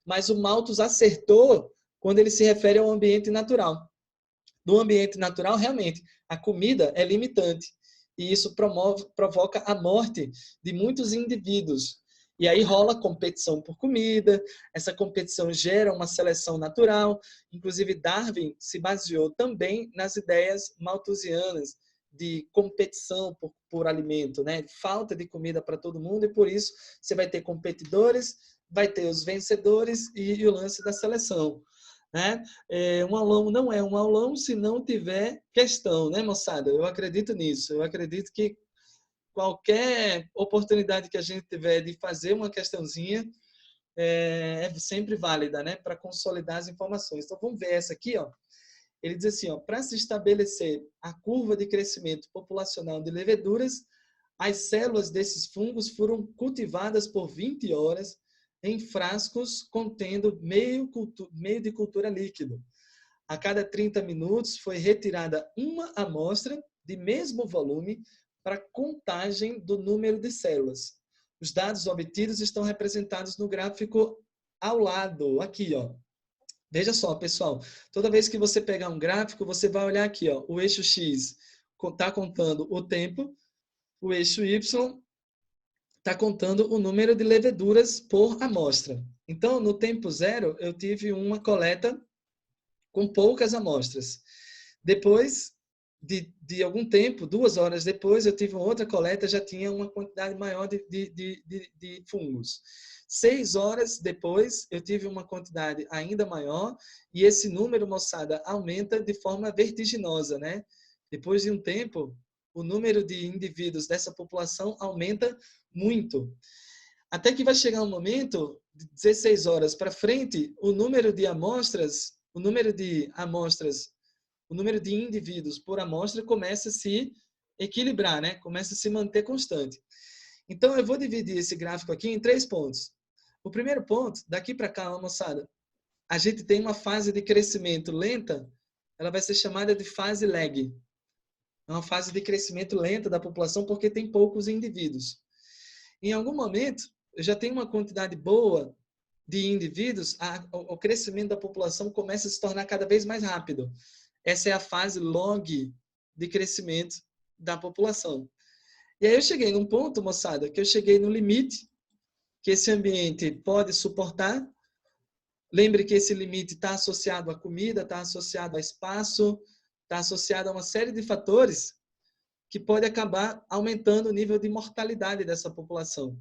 Mas o Malthus acertou quando ele se refere ao ambiente natural. No ambiente natural, realmente, a comida é limitante. E isso provoca a morte de muitos indivíduos. E aí rola competição por comida, essa competição gera uma seleção natural. Inclusive, Darwin se baseou também nas ideias malthusianas de competição por alimento, né? Falta de comida para todo mundo, e por isso você vai ter competidores, vai ter os vencedores e o lance da seleção, né? Um aulão não é um aulão se não tiver questão, né, moçada? Eu acredito nisso. Eu acredito que qualquer oportunidade que a gente tiver de fazer uma questãozinha é sempre válida, né? Para consolidar as informações. Então, vamos ver essa aqui, ó. Ele diz assim, ó, para se estabelecer a curva de crescimento populacional de leveduras, as células desses fungos foram cultivadas por 20 horas em frascos contendo meio de cultura líquido. A cada 30 minutos foi retirada uma amostra de mesmo volume para contagem do número de células. Os dados obtidos estão representados no gráfico ao lado, aqui, ó. Veja só, pessoal, toda vez que você pegar um gráfico, você vai olhar aqui, ó, o eixo X está contando o tempo, o eixo Y está contando o número de leveduras por amostra. Então, no tempo zero, eu tive uma coleta com poucas amostras. Depois de algum tempo, 2 horas depois, eu tive uma outra coleta, já tinha uma quantidade maior de fungos. 6 horas depois, eu tive uma quantidade ainda maior, e esse número, moçada, aumenta de forma vertiginosa, né? Depois de um tempo, o número de indivíduos dessa população aumenta muito. Até que vai chegar um momento, de 16 horas para frente, o número de indivíduos por amostra começa a se equilibrar, né? Começa a se manter constante. Então, eu vou dividir esse gráfico aqui em 3 pontos. O primeiro ponto, daqui para cá, moçada, a gente tem uma fase de crescimento lenta, ela vai ser chamada de fase lag. É uma fase de crescimento lenta da população porque tem poucos indivíduos. Em algum momento, eu já tenho uma quantidade boa de indivíduos, o crescimento da população começa a se tornar cada vez mais rápido. Essa é a fase log de crescimento da população. E aí eu cheguei num ponto, moçada, que eu cheguei no limite que esse ambiente pode suportar. Lembre que esse limite está associado à comida, está associado a espaço, está associado a uma série de fatores que pode acabar aumentando o nível de mortalidade dessa população.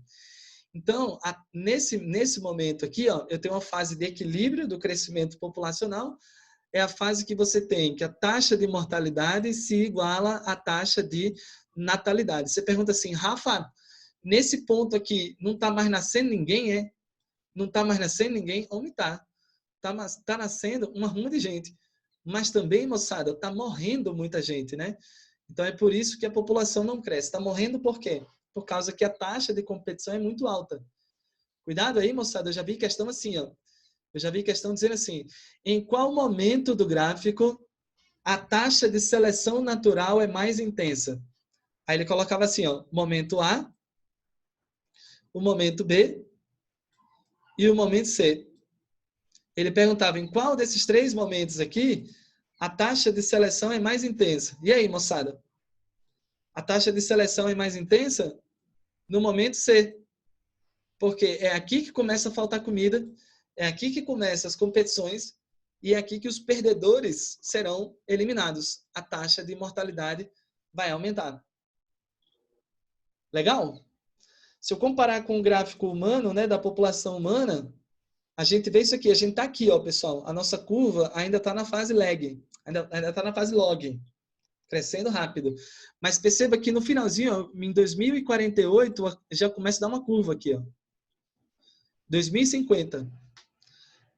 Então, nesse momento aqui, ó, eu tenho uma fase de equilíbrio do crescimento populacional. É a fase que você tem que a taxa de mortalidade se iguala à taxa de natalidade. Você pergunta assim, Rafa, Nesse ponto aqui, não está mais nascendo ninguém, é? Não está mais nascendo ninguém? Onde está? Tá nascendo uma ruma de gente. Mas também, moçada, está morrendo muita gente, né? Então, é por isso que a população não cresce. Está morrendo por quê? Por causa que a taxa de competição é muito alta. Cuidado aí, moçada. Eu já vi questão assim, ó. Eu já vi questão dizendo assim, em qual momento do gráfico a taxa de seleção natural é mais intensa? Aí ele colocava assim, ó, momento A, o momento B e o momento C. Ele perguntava em qual desses 3 momentos aqui a taxa de seleção é mais intensa. E aí, moçada? A taxa de seleção é mais intensa no momento C. Porque é aqui que começa a faltar comida, é aqui que começam as competições e é aqui que os perdedores serão eliminados. A taxa de mortalidade vai aumentar. Legal? Se eu comparar com o gráfico humano, né, da população humana, a gente vê isso aqui. A gente está aqui, ó, pessoal. A nossa curva ainda está na fase lag. Ainda está na fase log. Crescendo rápido. Mas perceba que no finalzinho, ó, em 2048, já começa a dar uma curva aqui, ó. 2050.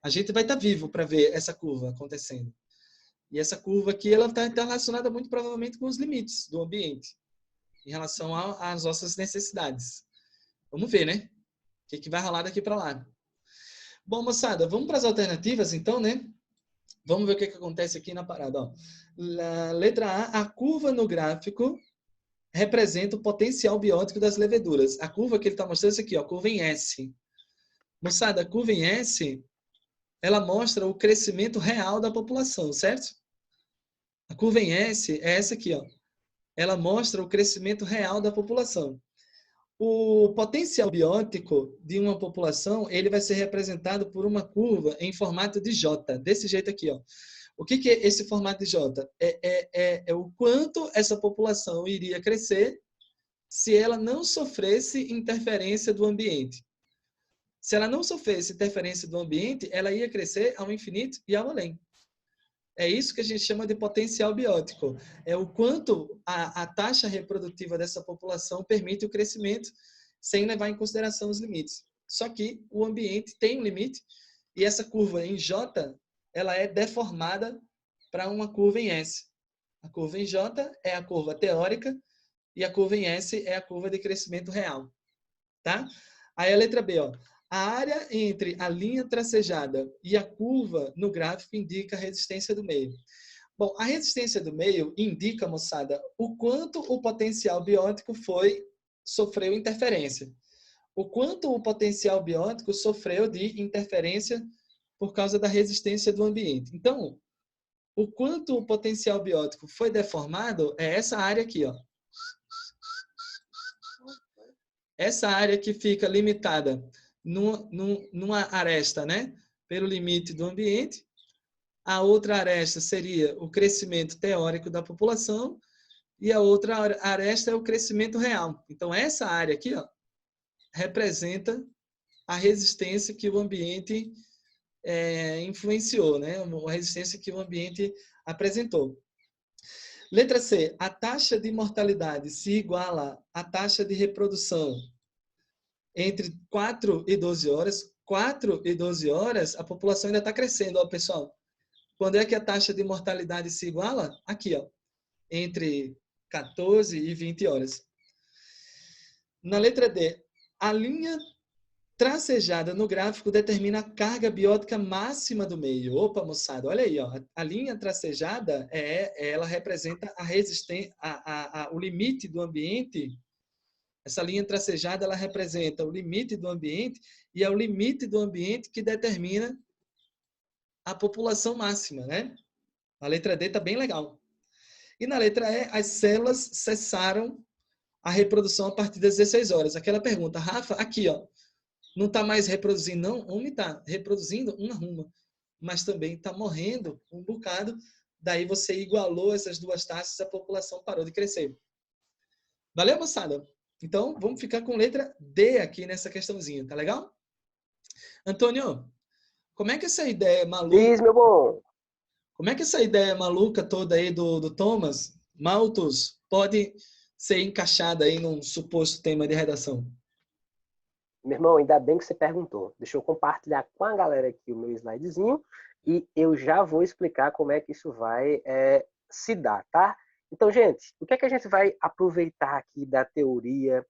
A gente vai estar vivo para ver essa curva acontecendo. E essa curva aqui, ela está relacionada muito provavelmente com os limites do ambiente, em relação às nossas necessidades. Vamos ver, né? O que vai rolar daqui para lá. Bom, moçada, vamos para as alternativas, então, né? Vamos ver o que acontece aqui na parada. Ó. Letra A, a curva no gráfico representa o potencial biótico das leveduras. A curva que ele está mostrando é essa aqui, ó, a curva em S. Moçada, a curva em S, ela mostra o crescimento real da população, certo? A curva em S é essa aqui, ó. Ela mostra o crescimento real da população. O potencial biótico de uma população, ele vai ser representado por uma curva em formato de J, desse jeito aqui, ó. O que é esse formato de J? É o quanto essa população iria crescer se ela não sofresse interferência do ambiente. Se ela não sofresse interferência do ambiente, ela ia crescer ao infinito e ao além. É isso que a gente chama de potencial biótico. É o quanto a taxa reprodutiva dessa população permite o crescimento sem levar em consideração os limites. Só que o ambiente tem um limite e essa curva em J, ela é deformada para uma curva em S. A curva em J é a curva teórica e a curva em S é a curva de crescimento real. Tá? Aí a letra B, ó. A área entre a linha tracejada e a curva no gráfico indica a resistência do meio. Bom, a resistência do meio indica, moçada, o quanto o potencial biótico sofreu interferência. O quanto o potencial biótico sofreu de interferência por causa da resistência do ambiente. Então, o quanto o potencial biótico foi deformado é essa área aqui, ó. Essa área que fica limitada numa aresta, né, pelo limite do ambiente. A outra aresta seria o crescimento teórico da população e a outra aresta é o crescimento real. Então, essa área aqui, ó, representa a resistência que o ambiente influenciou, né, a resistência que o ambiente apresentou. Letra C. A taxa de mortalidade se iguala à taxa de reprodução entre 4 e 12 horas. 4 e 12 horas, a população ainda está crescendo, ó, pessoal. Quando é que a taxa de mortalidade se iguala? Aqui, ó, entre 14 e 20 horas. Na letra D, a linha tracejada no gráfico determina a carga biótica máxima do meio. Opa, moçada, olha aí, ó. A linha tracejada ela representa a resistência, o limite do ambiente. Essa linha tracejada ela representa o limite do ambiente e é o limite do ambiente que determina a população máxima, né? A letra D está bem legal. E na letra E, as células cessaram a reprodução a partir das 16 horas. Aquela pergunta, Rafa, aqui, ó, não está mais reproduzindo, não? Homem está reproduzindo uma ruma, mas também está morrendo um bocado. Daí você igualou essas duas taxas, a população parou de crescer. Valeu, moçada? Então, vamos ficar com letra D aqui nessa questãozinha, tá legal? Antônio, como é que essa ideia maluca... Diz, meu bom. Como é que essa ideia maluca toda aí do Thomas Malthus pode ser encaixada aí num suposto tema de redação? Meu irmão, ainda bem que você perguntou. Deixa eu compartilhar com a galera aqui o meu slidezinho e eu já vou explicar como é que isso vai se dar, tá? Então, gente, o que é que a gente vai aproveitar aqui da teoria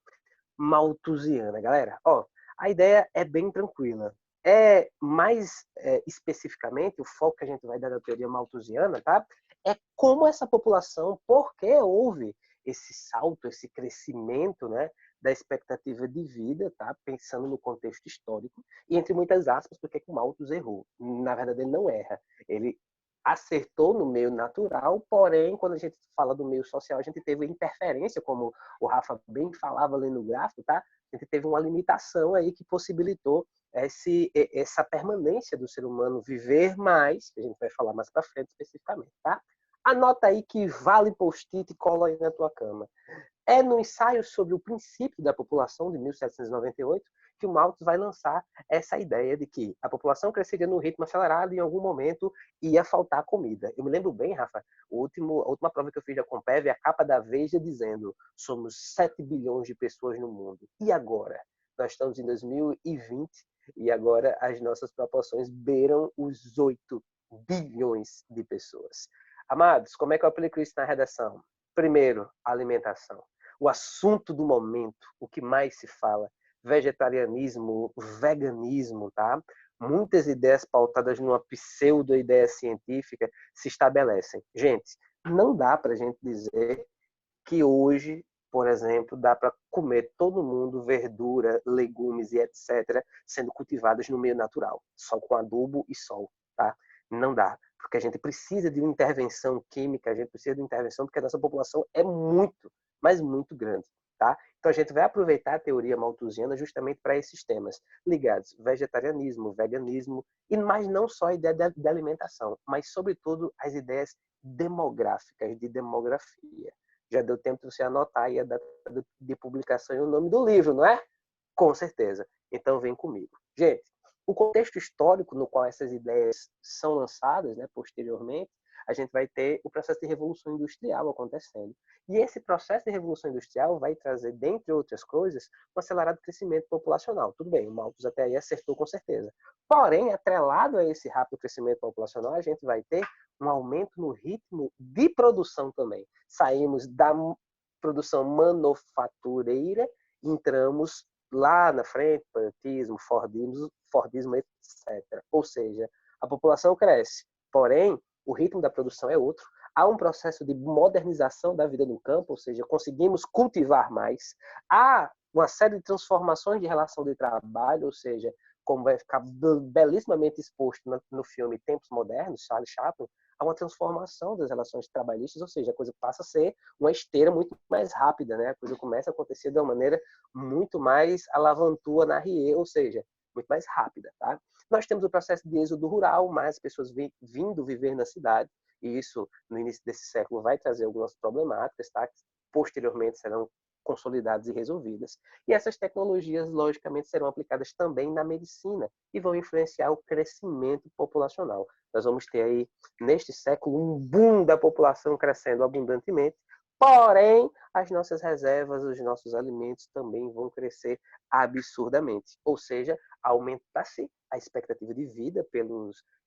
malthusiana, galera? Ó, a ideia é bem tranquila. Mais especificamente, o foco que a gente vai dar da teoria malthusiana, tá? É como essa população, por que houve esse salto, esse crescimento, né, da expectativa de vida, tá? Pensando no contexto histórico, e entre muitas aspas, porque que o Malthus errou. Na verdade, ele não erra. Ele acertou no meio natural, porém, quando a gente fala do meio social, a gente teve interferência, como o Rafa bem falava ali no gráfico, tá? A gente teve uma limitação aí que possibilitou essa permanência do ser humano viver mais, que a gente vai falar mais para frente especificamente, tá? Anota aí que vale post-it e cola aí na tua cama. É no ensaio sobre o princípio da população, de 1798, que o Malthus vai lançar essa ideia de que a população cresceria num ritmo acelerado e em algum momento ia faltar comida. Eu me lembro bem, Rafa, a última prova que eu fiz da Compev é a capa da Veja dizendo somos 7 bilhões de pessoas no mundo. E agora? Nós estamos em 2020 e agora as nossas proporções beiram os 8 bilhões de pessoas. Amados, como é que eu aplico isso na redação? Primeiro, alimentação. O assunto do momento, o que mais se fala, vegetarianismo, veganismo, tá? Muitas ideias pautadas numa pseudo-ideia científica se estabelecem. Gente, não dá para a gente dizer que hoje, por exemplo, dá para comer todo mundo verdura, legumes e etc., sendo cultivadas no meio natural, só com adubo e sol, tá? Não dá, porque a gente precisa de uma intervenção química, a gente precisa de uma intervenção porque a nossa população é muito, mas muito grande, tá? Então a gente vai aproveitar a teoria malthusiana justamente para esses temas ligados vegetarianismo, veganismo, e mas não só a ideia de alimentação, mas sobretudo as ideias demográficas, de demografia. Já deu tempo de você anotar aí a data de publicação e o nome do livro, não é? Com certeza. Então vem comigo. Gente, o contexto histórico no qual essas ideias são lançadas, né, posteriormente, a gente vai ter o processo de revolução industrial acontecendo. E esse processo de revolução industrial vai trazer, dentre outras coisas, um acelerado crescimento populacional. Tudo bem, o Malthus até aí acertou com certeza. Porém, atrelado a esse rápido crescimento populacional, a gente vai ter um aumento no ritmo de produção também. Saímos da produção manufatureira, entramos lá na frente, patriotismo, Fordismo, etc. Ou seja, a população cresce, porém, o ritmo da produção é outro. Há um processo de modernização da vida no campo, ou seja, conseguimos cultivar mais. Há uma série de transformações de relação de trabalho, ou seja, como vai ficar belíssimamente exposto no filme Tempos Modernos, Charlie Chaplin, há uma transformação das relações trabalhistas, ou seja, a coisa passa a ser uma esteira muito mais rápida, né? A coisa começa a acontecer de uma maneira muito mais alavantua na RIE, ou seja, muito mais rápida, tá? Nós temos o processo de êxodo rural, mais pessoas vindo viver na cidade, e isso, no início desse século, vai trazer algumas problemáticas, tá? Que posteriormente serão consolidadas e resolvidas. E essas tecnologias, logicamente, serão aplicadas também na medicina e vão influenciar o crescimento populacional. Nós vamos ter aí, neste século, um boom da população crescendo abundantemente, porém, as nossas reservas, os nossos alimentos também vão crescer absurdamente. Ou seja, aumenta-se a expectativa de vida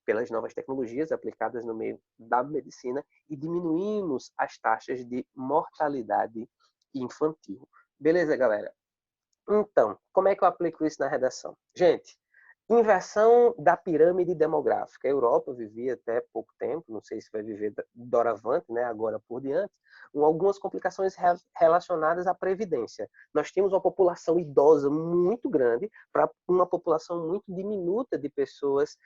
pelas novas tecnologias aplicadas no meio da medicina e diminuímos as taxas de mortalidade infantil. Beleza, galera? Então, como é que eu aplico isso na redação? Gente, inversão da pirâmide demográfica. A Europa vivia até pouco tempo, não sei se vai viver doravante, né, agora por diante, com algumas complicações relacionadas à previdência. Nós tínhamos uma população idosa muito grande para uma população muito diminuta de pessoas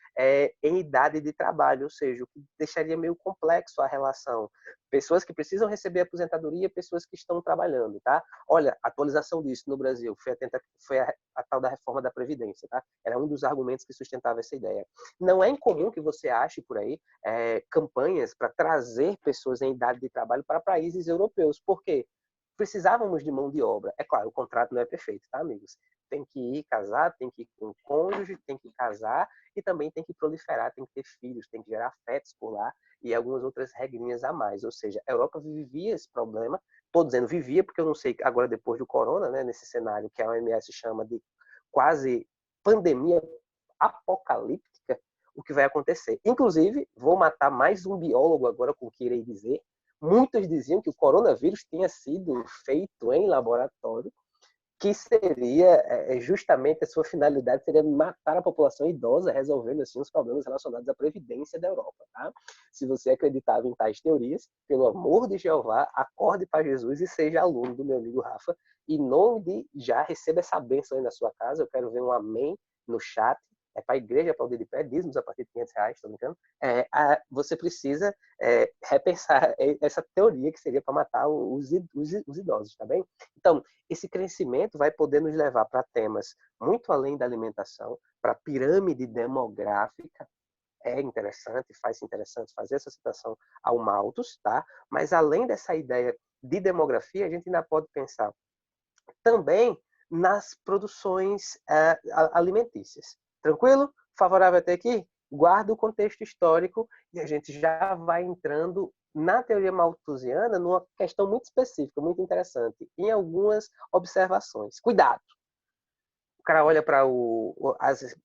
em idade de trabalho, ou seja, o que deixaria meio complexo a relação. Pessoas que precisam receber aposentadoria, pessoas que estão trabalhando, tá? Olha, a atualização disso no Brasil foi a tal da reforma da Previdência, tá? Era um dos argumentos que sustentava essa ideia. Não é incomum que você ache por aí campanhas para trazer pessoas em idade de trabalho para países europeus. Por quê? Precisávamos de mão de obra. É claro, o contrato não é perfeito, tá, amigos? Tem que ir casar, tem que ir com o cônjuge, tem que casar e também tem que proliferar, tem que ter filhos, tem que gerar afetos por lá e algumas outras regrinhas a mais. Ou seja, a Europa vivia esse problema estou dizendo vivia, porque eu não sei agora depois do corona, né, nesse cenário que a OMS chama de quase pandemia apocalíptica, o que vai acontecer. Inclusive, vou matar mais um biólogo agora com o que irei dizer. Muitos diziam que o coronavírus tinha sido feito em laboratório, que seria justamente a sua finalidade seria matar a população idosa, resolvendo assim os problemas relacionados à previdência da Europa. Tá? Se você acreditava em tais teorias, pelo amor de Jeová, acorde para Jesus e seja aluno do meu amigo Rafa. Em nome de já receba essa bênção aí na sua casa. Eu quero ver um amém no chat. É para a igreja aplaudir de pé, dízimos a partir de R$ 500, estou brincando. Você precisa repensar essa teoria que seria para matar os idosos, tá bem? Então, esse crescimento vai poder nos levar para temas muito além da alimentação, para a pirâmide demográfica. É interessante, faz interessante fazer essa citação ao Malthus, tá? Mas além dessa ideia de demografia, a gente ainda pode pensar também nas produções alimentícias. Tranquilo? Favorável até aqui? Guarda o contexto histórico e a gente já vai entrando na teoria malthusiana numa questão muito específica, muito interessante, em algumas observações. Cuidado! O cara olha para as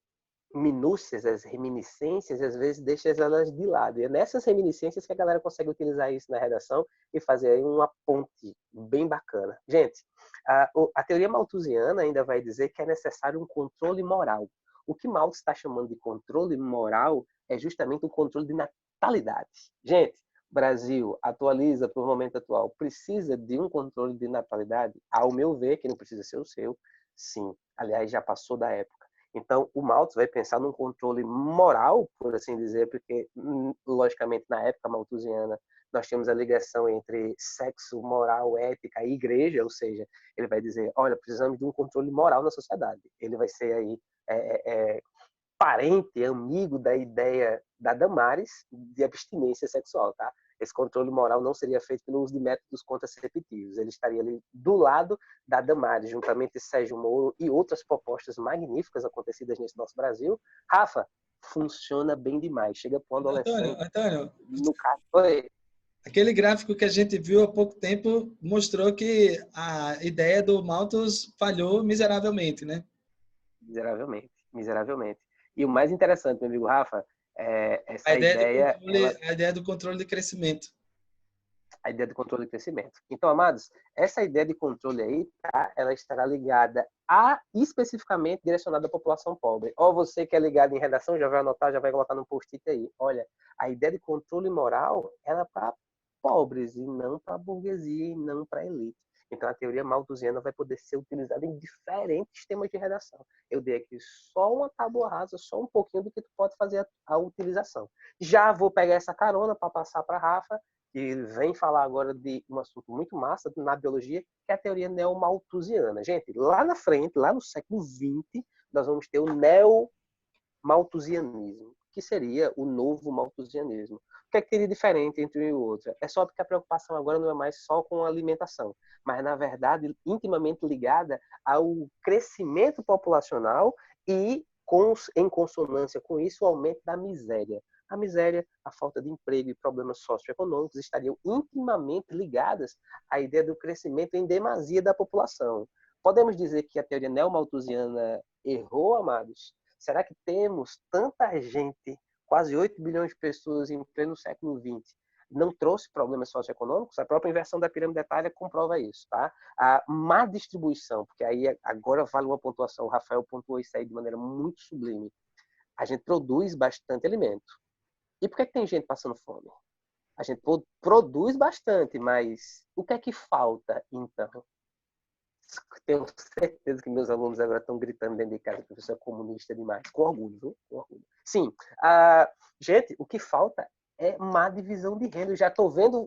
minúcias, as reminiscências, e às vezes deixa elas de lado. E é nessas reminiscências que a galera consegue utilizar isso na redação e fazer aí uma ponte bem bacana. Gente, a teoria malthusiana ainda vai dizer que é necessário um controle moral. O que Malthus está chamando de controle moral é justamente o controle de natalidade. Gente, Brasil atualiza para o momento atual, precisa de um controle de natalidade? Ao meu ver, que não precisa ser o seu, sim. Aliás, já passou da época. Então, o Malthus vai pensar num controle moral, por assim dizer, porque, logicamente, na época malthusiana, nós temos a ligação entre sexo, moral, ética e igreja, ou seja, ele vai dizer, olha, precisamos de um controle moral na sociedade. Ele vai ser aí parente, amigo da ideia da Damares de abstinência sexual, tá? Esse controle moral não seria feito pelo uso de métodos contraceptivos. Ele estaria ali do lado da Damares, juntamente Sérgio Moro e outras propostas magníficas acontecidas nesse nosso Brasil. Rafa, funciona bem demais. Chega para o adolescente. Antônio, no caso, foi. Aquele gráfico que a gente viu há pouco tempo mostrou que a ideia do Malthus falhou miseravelmente, né? Miseravelmente, miseravelmente. E o mais interessante, meu amigo Rafa, essa A ideia do controle de crescimento. A ideia de controle de crescimento. Então, amados, essa ideia de controle aí, tá? Ela estará ligada especificamente direcionada à população pobre. Ou você que é ligado em redação, já vai anotar, já vai colocar no post-it aí. Olha, a ideia de controle moral, ela é para pobres e não para a burguesia e não para a elite. Então, a teoria malthusiana vai poder ser utilizada em diferentes temas de redação. Eu dei aqui só uma tábua rasa, só um pouquinho do que tu pode fazer a utilização. Já vou pegar essa carona para passar para a Rafa, que vem falar agora de um assunto muito massa na biologia, que é a teoria neomalthusiana. Gente, lá na frente, lá no século XX, nós vamos ter o neomalthusianismo, que seria o novo malthusianismo. O que é que teria diferente entre um e o outro? É só porque a preocupação agora não é mais só com a alimentação, mas, na verdade, intimamente ligada ao crescimento populacional e, em consonância com isso, o aumento da miséria. A miséria, a falta de emprego e problemas socioeconômicos estariam intimamente ligadas à ideia do crescimento em demasia da população. Podemos dizer que a teoria neomalthusiana errou, amados? Será que temos tanta gente, quase 8 bilhões de pessoas em pleno século XX, não trouxe problemas socioeconômicos? A própria inversão da pirâmide etária comprova isso, tá? A má distribuição, porque aí agora vale uma pontuação, o Rafael pontuou isso aí de maneira muito sublime. A gente produz bastante alimento. E por que tem gente passando fome? A gente produz bastante, mas o que é que falta, então? Tenho certeza que meus alunos agora estão gritando dentro de casa, professor é comunista demais. Com orgulho, viu? Com orgulho. Sim. Gente, o que falta é má divisão de renda. Eu já estou vendo,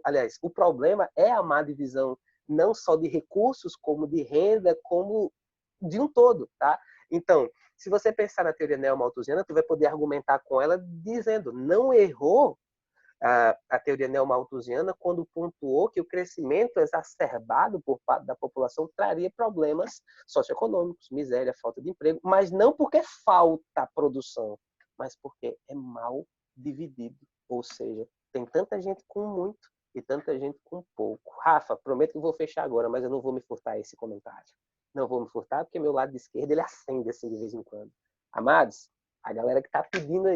aliás, o problema é a má divisão não só de recursos, como de renda, como de um todo, tá? Então, se você pensar na teoria neomalthusiana, tu vai poder argumentar com ela dizendo, não errou a teoria neomalthusiana quando pontuou que o crescimento exacerbado por parte da população traria problemas socioeconômicos, miséria, falta de emprego, mas não porque falta produção, mas porque é mal dividido. Ou seja, tem tanta gente com muito e tanta gente com pouco. Rafa, prometo que vou fechar agora, mas eu não vou me furtar esse comentário. Não vou me furtar porque meu lado de esquerda ele acende assim de vez em quando. Amados, a galera que tá pedindo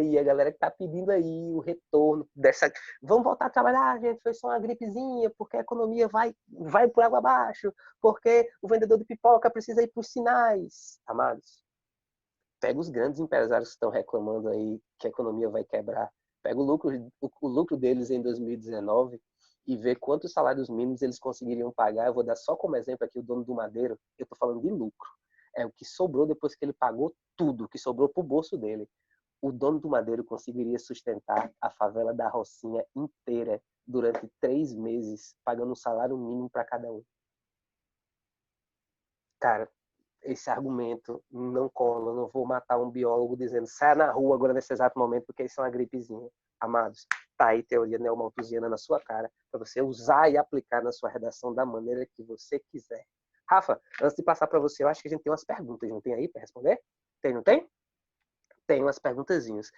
aí o retorno dessa... Vamos voltar a trabalhar, gente, foi só uma gripezinha, porque a economia vai por água abaixo, porque o vendedor de pipoca precisa ir por sinais. Amados, pega os grandes empresários que estão reclamando aí que a economia vai quebrar, pega o lucro deles em 2019 e vê quantos salários mínimos eles conseguiriam pagar. Eu vou dar só como exemplo aqui o dono do Madeiro, eu estou falando de lucro. É o que sobrou depois que ele pagou tudo, o que sobrou para o bolso dele. O dono do Madeiro conseguiria sustentar a favela da Rocinha inteira durante 3 meses, pagando um salário mínimo para cada um. Cara, esse argumento não cola. Eu não vou matar um biólogo dizendo saia na rua agora nesse exato momento porque isso é uma gripezinha. Amados, tá aí teoria neomalthusiana na sua cara para você usar e aplicar na sua redação da maneira que você quiser. Rafa, antes de passar para você, eu acho que a gente tem umas perguntas, não tem aí para responder? Tem, não tem? Tem umas perguntazinhas.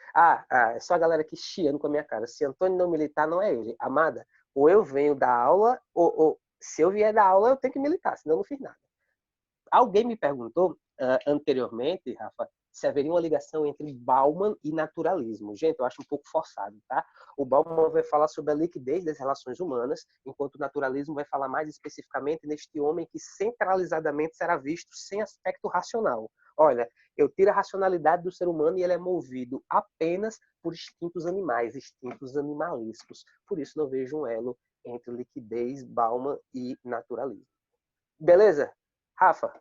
É só a galera aqui chiando com a minha cara. Se Antônio não militar, não é ele. Amada, ou eu venho da aula, ou se eu vier da aula, eu tenho que militar, senão eu não fiz nada. Alguém me perguntou anteriormente, Rafa, se haveria uma ligação entre Bauman e naturalismo. Gente, eu acho um pouco forçado, tá? O Bauman vai falar sobre a liquidez das relações humanas, enquanto o naturalismo vai falar mais especificamente neste homem que centralizadamente será visto sem aspecto racional. Olha, eu tiro a racionalidade do ser humano e ele é movido apenas por instintos animais, instintos animalescos. Por isso não vejo um elo entre liquidez, Bauman e naturalismo. Beleza? Rafa,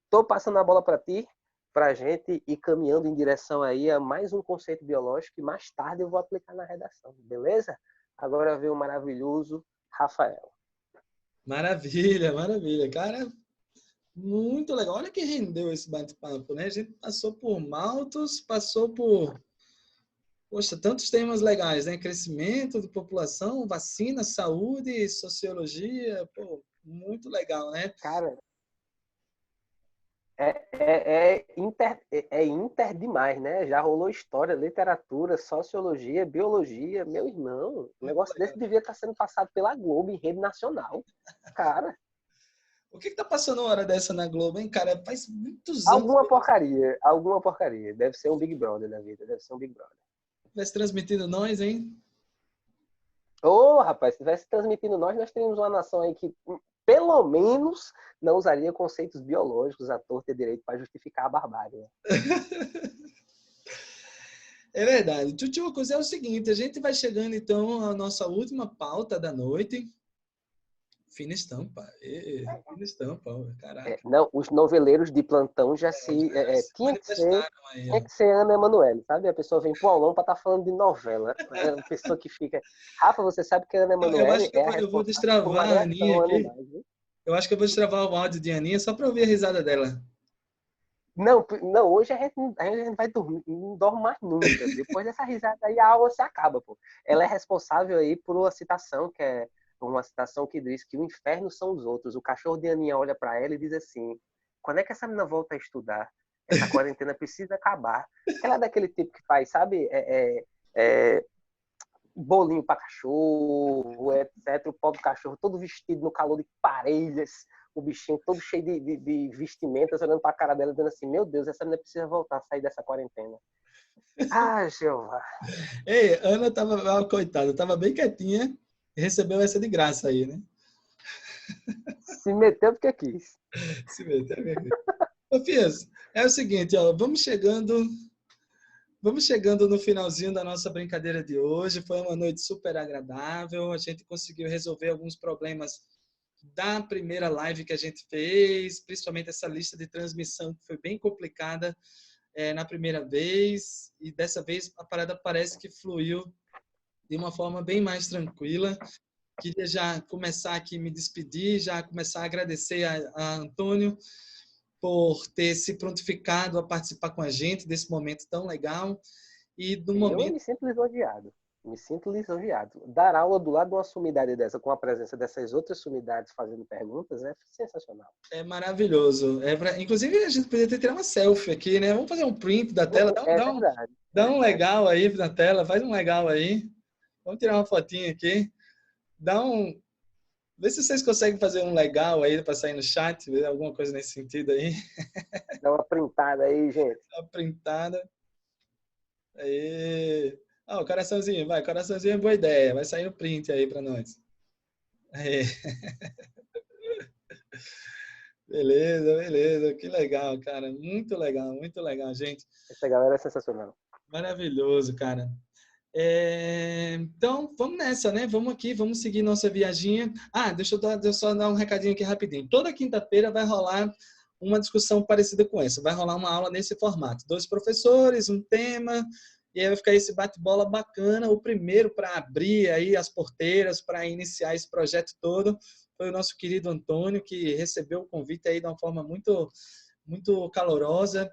tô passando a bola para ti, para a gente ir caminhando em direção aí a mais um conceito biológico que mais tarde eu vou aplicar na redação, beleza? Agora vem o maravilhoso Rafael. Maravilha, maravilha. Cara, muito legal. Olha que rendeu esse bate-papo, né? A gente passou por Malthus, passou por... Poxa, tantos temas legais, né? Crescimento de população, vacina, saúde, sociologia. Pô, muito legal, né? Cara, é inter demais, né? Já rolou história, literatura, sociologia, biologia. Meu irmão, um negócio desse devia estar sendo passado pela Globo em rede nacional. Cara. O que tá passando uma hora dessa na Globo, hein, cara? Faz muitos anos. Alguma porcaria. Deve ser um Big Brother da vida, deve ser um Big Brother. Tivesse transmitindo nós, hein? Ô, rapaz, se tivesse transmitindo nós teríamos uma nação aí que pelo menos não usaria conceitos biológicos à torta e direito para justificar a barbárie. Né? É verdade. Tchutchu, é o seguinte, a gente vai chegando então à nossa última pauta da noite. Fina estampa. Fina estampa, caraca. Não, os noveleiros de plantão já tinha que ser Ana Emanuele, sabe? A pessoa vem pro aulão para estar falando de novela. É uma pessoa que fica... Rafa, você sabe que a Ana Emanuele eu vou destravar a Aninha aqui. Eu acho que eu vou destravar o áudio de Aninha só para ouvir a risada dela. Não, hoje a gente vai dormir, não dorme mais nunca. Depois dessa risada aí, a aula se acaba, pô. Ela é responsável aí por uma citação que é uma citação que diz que o inferno são os outros. O cachorro de Aninha olha para ela e diz assim: quando é que essa menina volta a estudar? Essa quarentena precisa acabar. Ela é daquele tipo que faz, sabe? Bolinho para cachorro, etc. O pobre cachorro todo vestido no calor de parelhas, o bichinho todo cheio de vestimentas, olhando para a cara dela, dizendo assim: meu Deus, essa menina precisa voltar a sair dessa quarentena. Ah, Jeová. Ei, Ana tava, coitada, tava bem quietinha e recebeu essa de graça aí, né? Se meteu porque quis. Se meteu porque quis. Ô, Fias, é o seguinte, ó, vamos chegando no finalzinho da nossa brincadeira de hoje. Foi uma noite super agradável. A gente conseguiu resolver alguns problemas da primeira live que a gente fez, principalmente essa lista de transmissão que foi bem complicada na primeira vez. E dessa vez a parada parece que fluiu de uma forma bem mais tranquila. Queria já começar aqui me despedir, já começar a agradecer a Antônio por ter se prontificado a participar com a gente desse momento tão legal. E do momento... Eu me sinto lisonjeado. Dar aula do lado de uma sumidade dessa, com a presença dessas outras sumidades fazendo perguntas, é sensacional. É maravilhoso. Inclusive, a gente poderia ter tirado uma selfie aqui, né? Vamos fazer um print da tela. Dá um legal aí na tela, faz um legal aí. Vamos tirar uma fotinha aqui. Vê se vocês conseguem fazer um legal aí para sair no chat, alguma coisa nesse sentido aí. Dá uma printada aí, gente. Dá uma printada. Aí. O coraçãozinho, vai. Coraçãozinho é boa ideia. Vai sair no print aí para nós. Aí. Beleza, beleza. Que legal, cara. Muito legal, gente. Essa galera é sensacional. Maravilhoso, cara. Então, vamos nessa, né? Vamos aqui, vamos seguir nossa viaginha. Deixa eu só dar um recadinho aqui rapidinho. Toda quinta-feira vai rolar uma discussão parecida com essa. Vai rolar uma aula nesse formato. 2 professores, um tema, e aí vai ficar esse bate-bola bacana. O primeiro para abrir aí as porteiras, para iniciar esse projeto todo, foi o nosso querido Antônio, que recebeu o convite aí de uma forma muito, muito calorosa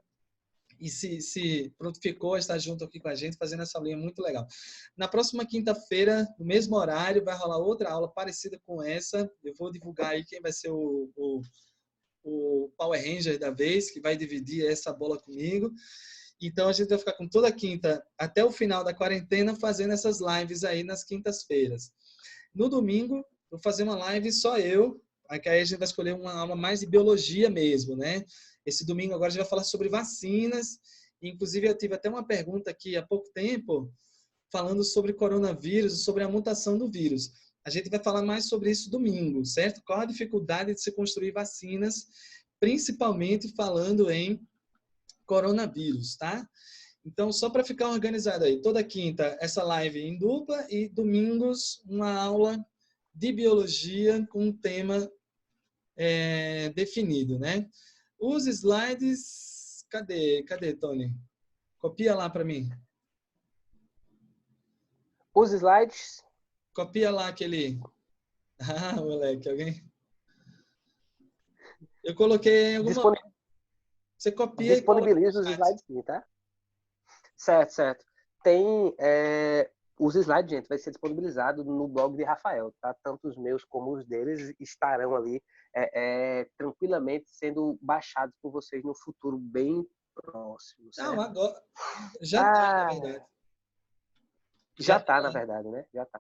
e se prontificou a estar junto aqui com a gente, fazendo essa aulinha muito legal. Na próxima quinta-feira, no mesmo horário, vai rolar outra aula parecida com essa. Eu vou divulgar aí quem vai ser o Power Ranger da vez, que vai dividir essa bola comigo. Então, a gente vai ficar com toda quinta, até o final da quarentena, fazendo essas lives aí nas quintas-feiras. No domingo, vou fazer uma live só eu, aí a gente vai escolher uma aula mais de biologia mesmo, né? Esse domingo agora a gente vai falar sobre vacinas. Inclusive, eu tive até uma pergunta aqui há pouco tempo, falando sobre coronavírus, sobre a mutação do vírus. A gente vai falar mais sobre isso domingo, certo? Qual a dificuldade de se construir vacinas, principalmente falando em coronavírus, tá? Então, só para ficar organizado aí, toda quinta essa live em dupla e domingos uma aula de biologia com um tema definido, né? Os slides, cadê, Tony? Copia lá para mim. Os slides. Copia lá aquele. Moleque, alguém? Eu coloquei em alguma. Você copia e coloca. Disponibiliza os slides sim, tá? Certo. Tem os slides, gente, vai ser disponibilizado no blog de Rafael, tá? Tanto os meus como os deles estarão ali tranquilamente sendo baixados por vocês no futuro bem próximo. Certo? Não, agora já está, na verdade. Já está, na verdade, né? Já está.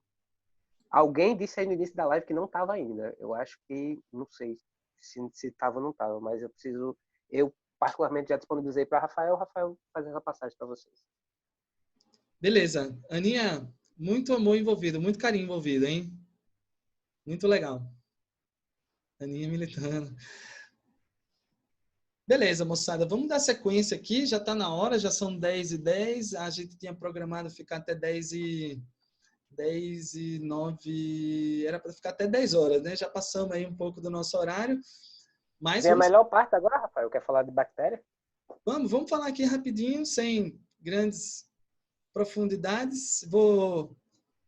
Alguém disse aí no início da live que não estava ainda. Eu acho que, não sei se estava ou não estava, mas eu particularmente já disponibilizei para Rafael fazer essa passagem para vocês. Beleza. Aninha, muito amor envolvido, muito carinho envolvido, hein? Muito legal. Aninha militando. Beleza, moçada. Vamos dar sequência aqui. Já está na hora, já são 10h10. A gente tinha programado ficar até 10h09. Era para ficar até 10 horas, né? Já passamos aí um pouco do nosso horário. Mas a melhor parte agora, Rafael, quer falar de bactéria? Vamos falar aqui rapidinho, sem grandes profundidades. Vou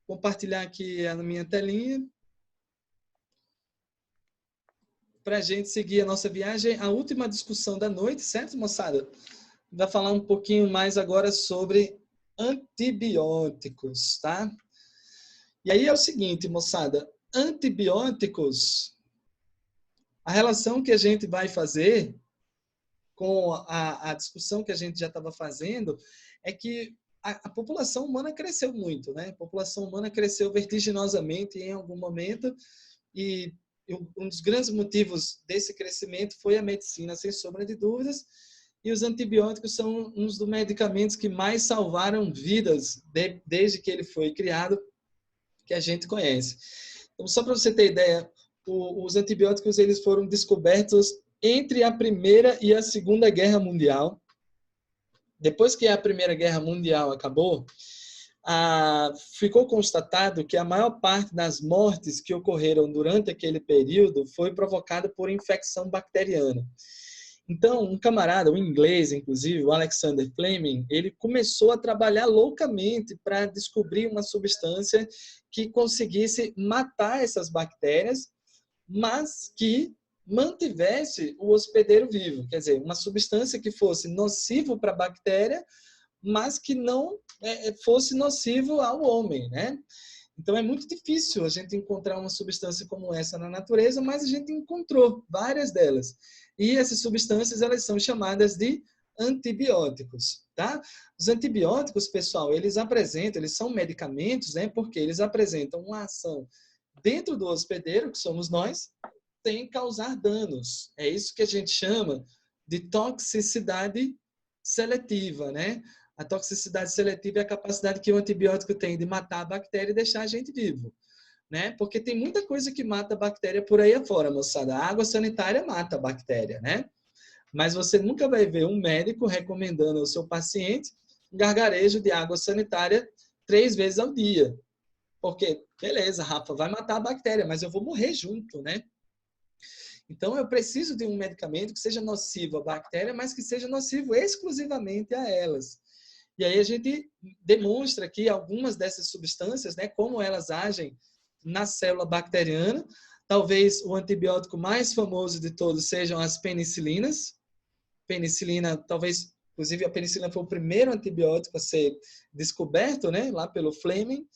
compartilhar aqui a minha telinha para a gente seguir a nossa viagem. A última discussão da noite, certo, moçada? Vai falar um pouquinho mais agora sobre antibióticos, tá? E aí é o seguinte, moçada, antibióticos, a relação que a gente vai fazer com a discussão que a gente já estava fazendo é que a população humana cresceu muito, né? A população humana cresceu vertiginosamente em algum momento e um dos grandes motivos desse crescimento foi a medicina, sem sombra de dúvidas, e os antibióticos são uns dos medicamentos que mais salvaram vidas desde que ele foi criado, que a gente conhece. Então, só para você ter ideia, os antibióticos eles foram descobertos entre a Primeira e a Segunda Guerra Mundial. Depois que a Primeira Guerra Mundial acabou, ficou constatado que a maior parte das mortes que ocorreram durante aquele período foi provocada por infecção bacteriana. Então, um camarada, um inglês, inclusive, o Alexander Fleming, ele começou a trabalhar loucamente para descobrir uma substância que conseguisse matar essas bactérias, mas que mantivesse o hospedeiro vivo. Quer dizer, uma substância que fosse nocivo para a bactéria, mas que não fosse nocivo ao homem, né? Então, é muito difícil a gente encontrar uma substância como essa na natureza, mas a gente encontrou várias delas. E essas substâncias, elas são chamadas de antibióticos, tá? Os antibióticos, pessoal, eles são medicamentos, né? Porque eles apresentam uma ação dentro do hospedeiro, que somos nós, sem causar danos. É isso que a gente chama de toxicidade seletiva, né? A toxicidade seletiva é a capacidade que o antibiótico tem de matar a bactéria e deixar a gente vivo, né? Porque tem muita coisa que mata a bactéria por aí afora, moçada. A água sanitária mata a bactéria, né? Mas você nunca vai ver um médico recomendando ao seu paciente gargarejo de água sanitária 3 vezes ao dia. Porque, beleza, Rafa, vai matar a bactéria, mas eu vou morrer junto, né? Então, eu preciso de um medicamento que seja nocivo à bactéria, mas que seja nocivo exclusivamente a elas. E aí a gente demonstra aqui algumas dessas substâncias, né, como elas agem na célula bacteriana. Talvez o antibiótico mais famoso de todos sejam as penicilinas. Penicilina, talvez, inclusive a penicilina foi o primeiro antibiótico a ser descoberto, né, lá pelo Fleming.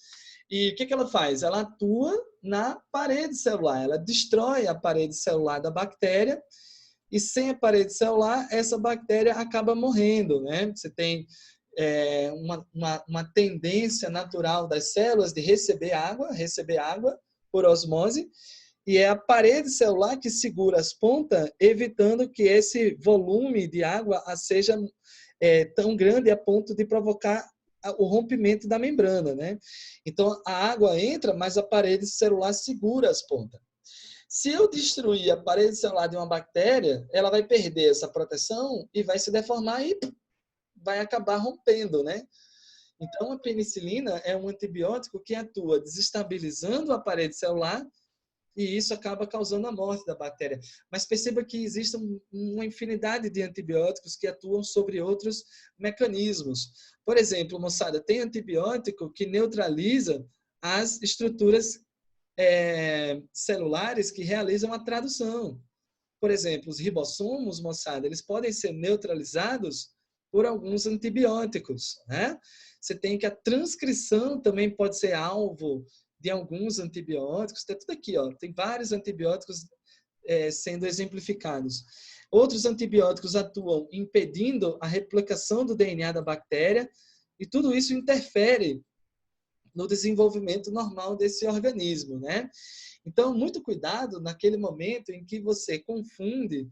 E o que ela faz? Ela atua na parede celular, ela destrói a parede celular da bactéria e sem a parede celular, essa bactéria acaba morrendo, né? Você tem uma tendência natural das células de receber água por osmose, e é a parede celular que segura as pontas, evitando que esse volume de água seja tão grande a ponto de provocar o rompimento da membrana, né? Então, a água entra, mas a parede celular segura as pontas. Se eu destruir a parede celular de uma bactéria, ela vai perder essa proteção e vai se deformar e vai acabar rompendo, né? Então, a penicilina é um antibiótico que atua desestabilizando a parede celular e isso acaba causando a morte da bactéria. Mas perceba que existe uma infinidade de antibióticos que atuam sobre outros mecanismos. Por exemplo, moçada, tem antibiótico que neutraliza as estruturas celulares que realizam a tradução. Por exemplo, os ribossomos, moçada, eles podem ser neutralizados por alguns antibióticos, né? Você tem que a transcrição também pode ser alvo de alguns antibióticos. Tem tudo aqui, ó. Tem vários antibióticos sendo exemplificados. Outros antibióticos atuam impedindo a replicação do DNA da bactéria e tudo isso interfere no desenvolvimento normal desse organismo, né? Então, muito cuidado naquele momento em que você confunde,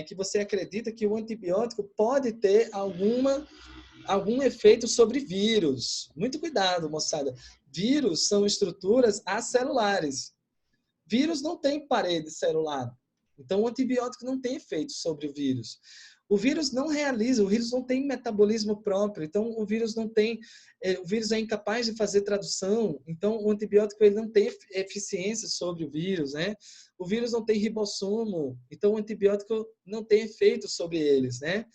que você acredita que o antibiótico pode ter algum efeito sobre vírus. Muito cuidado, moçada. Vírus são estruturas acelulares. Vírus não tem parede celular. Então, o antibiótico não tem efeito sobre o vírus. O vírus não tem metabolismo próprio. Então, o vírus é incapaz de fazer tradução. Então, o antibiótico ele não tem eficiência sobre o vírus, né? O vírus não tem ribossomo. Então, o antibiótico não tem efeito sobre eles, né?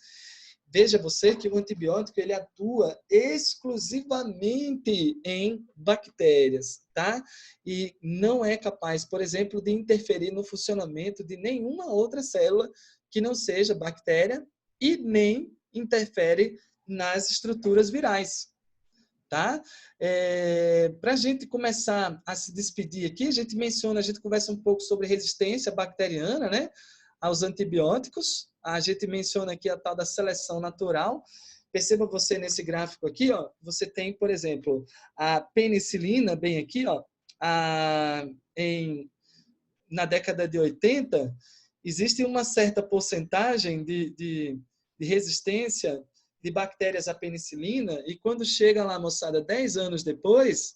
Veja você que o antibiótico ele atua exclusivamente em bactérias, tá? E não é capaz, por exemplo, de interferir no funcionamento de nenhuma outra célula que não seja bactéria e nem interfere nas estruturas virais, tá? Para a gente começar a se despedir aqui, a gente conversa um pouco sobre resistência bacteriana, né? Aos antibióticos. A gente menciona aqui a tal da seleção natural. Perceba você nesse gráfico aqui, ó, você tem, por exemplo, a penicilina, bem aqui, ó, na década de 80, existe uma certa porcentagem de resistência de bactérias à penicilina, e quando chega lá, moçada, 10 anos depois,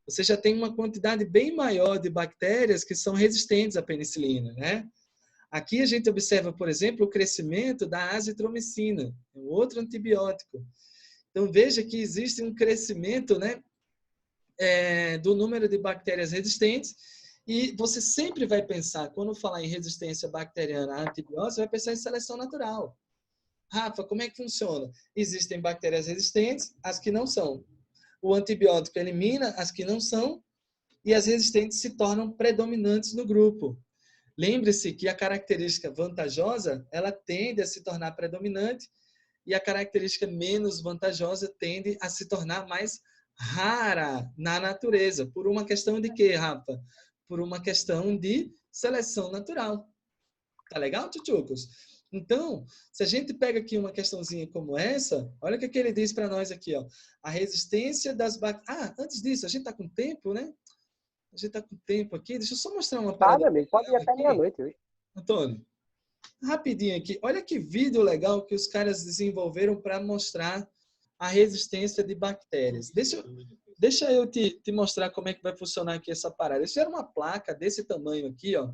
você já tem uma quantidade bem maior de bactérias que são resistentes à penicilina, né? Aqui a gente observa, por exemplo, o crescimento da azitromicina, um outro antibiótico. Então, veja que existe um crescimento, né, do número de bactérias resistentes, e você sempre vai pensar, quando falar em resistência bacteriana a antibióticos, você vai pensar em seleção natural. Rafa, como é que funciona? Existem bactérias resistentes, as que não são. O antibiótico elimina as que não são, e as resistentes se tornam predominantes no grupo. Lembre-se que a característica vantajosa, ela tende a se tornar predominante e a característica menos vantajosa tende a se tornar mais rara na natureza. Por uma questão de quê, Rafa? Por uma questão de seleção natural. Tá legal, tchutchucos? Então, se a gente pega aqui uma questãozinha como essa, olha o que ele diz para nós aqui, ó. A resistência das bactérias... antes disso, a gente está com tempo, né? A gente está com tempo aqui. Deixa eu só mostrar uma Tá, parada meu amigo, pode ir até aqui. meia-noite hoje. Antônio, rapidinho aqui. Olha que vídeo legal que os caras desenvolveram para mostrar a resistência de bactérias. Deixa eu te mostrar como é que vai funcionar aqui essa parada. Eles fizeram uma placa desse tamanho aqui, ó.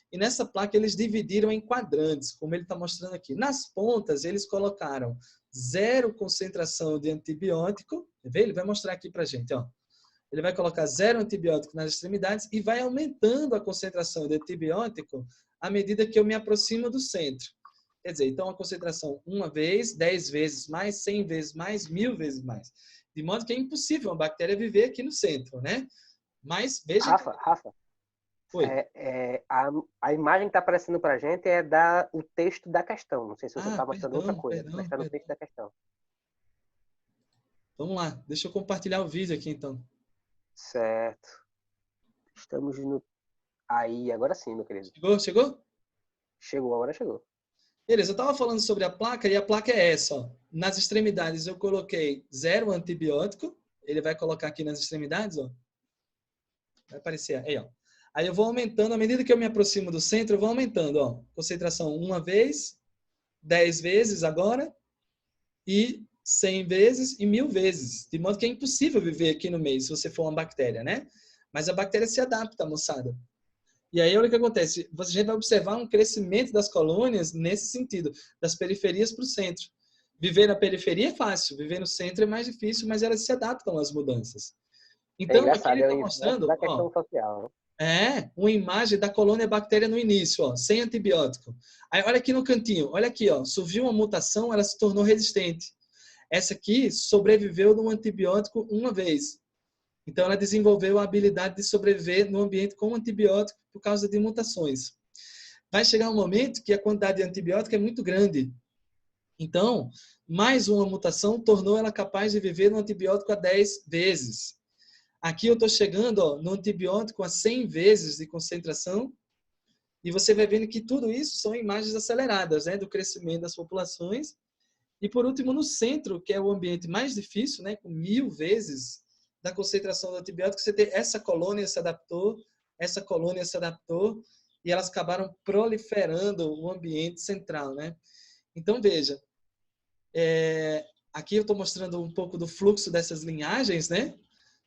E nessa placa eles dividiram em quadrantes, como ele está mostrando aqui. Nas pontas, eles colocaram 0 concentração de antibiótico. Vê? Ele vai mostrar aqui para a gente, ó. Ele vai colocar 0 antibiótico nas extremidades e vai aumentando a concentração de antibiótico à medida que eu me aproximo do centro. Quer dizer, então a concentração 1 vez, 10 vezes mais, 100 vezes mais, 1000 vezes mais. De modo que é impossível uma bactéria viver aqui no centro, né? Mas veja... Rafa, a imagem que está aparecendo para a gente é o texto da questão. Não sei se você está mostrando outra coisa, mas está no texto da questão. Vamos lá, deixa eu compartilhar o vídeo aqui então. Certo. Estamos no... Aí, agora sim, meu querido. Chegou? Chegou, agora chegou. Beleza, eu estava falando sobre a placa e a placa é essa. Ó. Nas extremidades eu coloquei 0 antibiótico. Ele vai colocar aqui nas extremidades, ó. Vai aparecer aí, ó. Aí eu vou aumentando, à medida que eu me aproximo do centro, eu vou aumentando, ó. Concentração 1 vez, 10 vezes agora, e 100 vezes e 1000 vezes. De modo que é impossível viver aqui no meio, se você for uma bactéria, né? Mas a bactéria se adapta, moçada. E aí, olha o que acontece. A gente vai observar um crescimento das colônias nesse sentido, das periferias para o centro. Viver na periferia é fácil, viver no centro é mais difícil, mas elas se adaptam às mudanças. Então, aqui ele está mostrando... da questão social. Uma imagem da colônia bactéria no início, ó, sem antibiótico. Aí, olha aqui no cantinho, olha aqui, ó, surgiu uma mutação, ela se tornou resistente. Essa aqui sobreviveu no antibiótico 1 vez. Então, ela desenvolveu a habilidade de sobreviver no ambiente com antibiótico por causa de mutações. Vai chegar um momento que a quantidade de antibiótico é muito grande. Então, mais uma mutação tornou ela capaz de viver no antibiótico a 10 vezes. Aqui eu estou chegando, ó, no antibiótico a 100 vezes de concentração. E você vai vendo que tudo isso são imagens aceleradas, né, do crescimento das populações. E, por último, no centro, que é o ambiente mais difícil, né, com 1000 vezes da concentração do antibiótico, você tem essa colônia se adaptou, essa colônia se adaptou, e elas acabaram proliferando o ambiente central, né? Então, veja, aqui eu estou mostrando um pouco do fluxo dessas linhagens, né?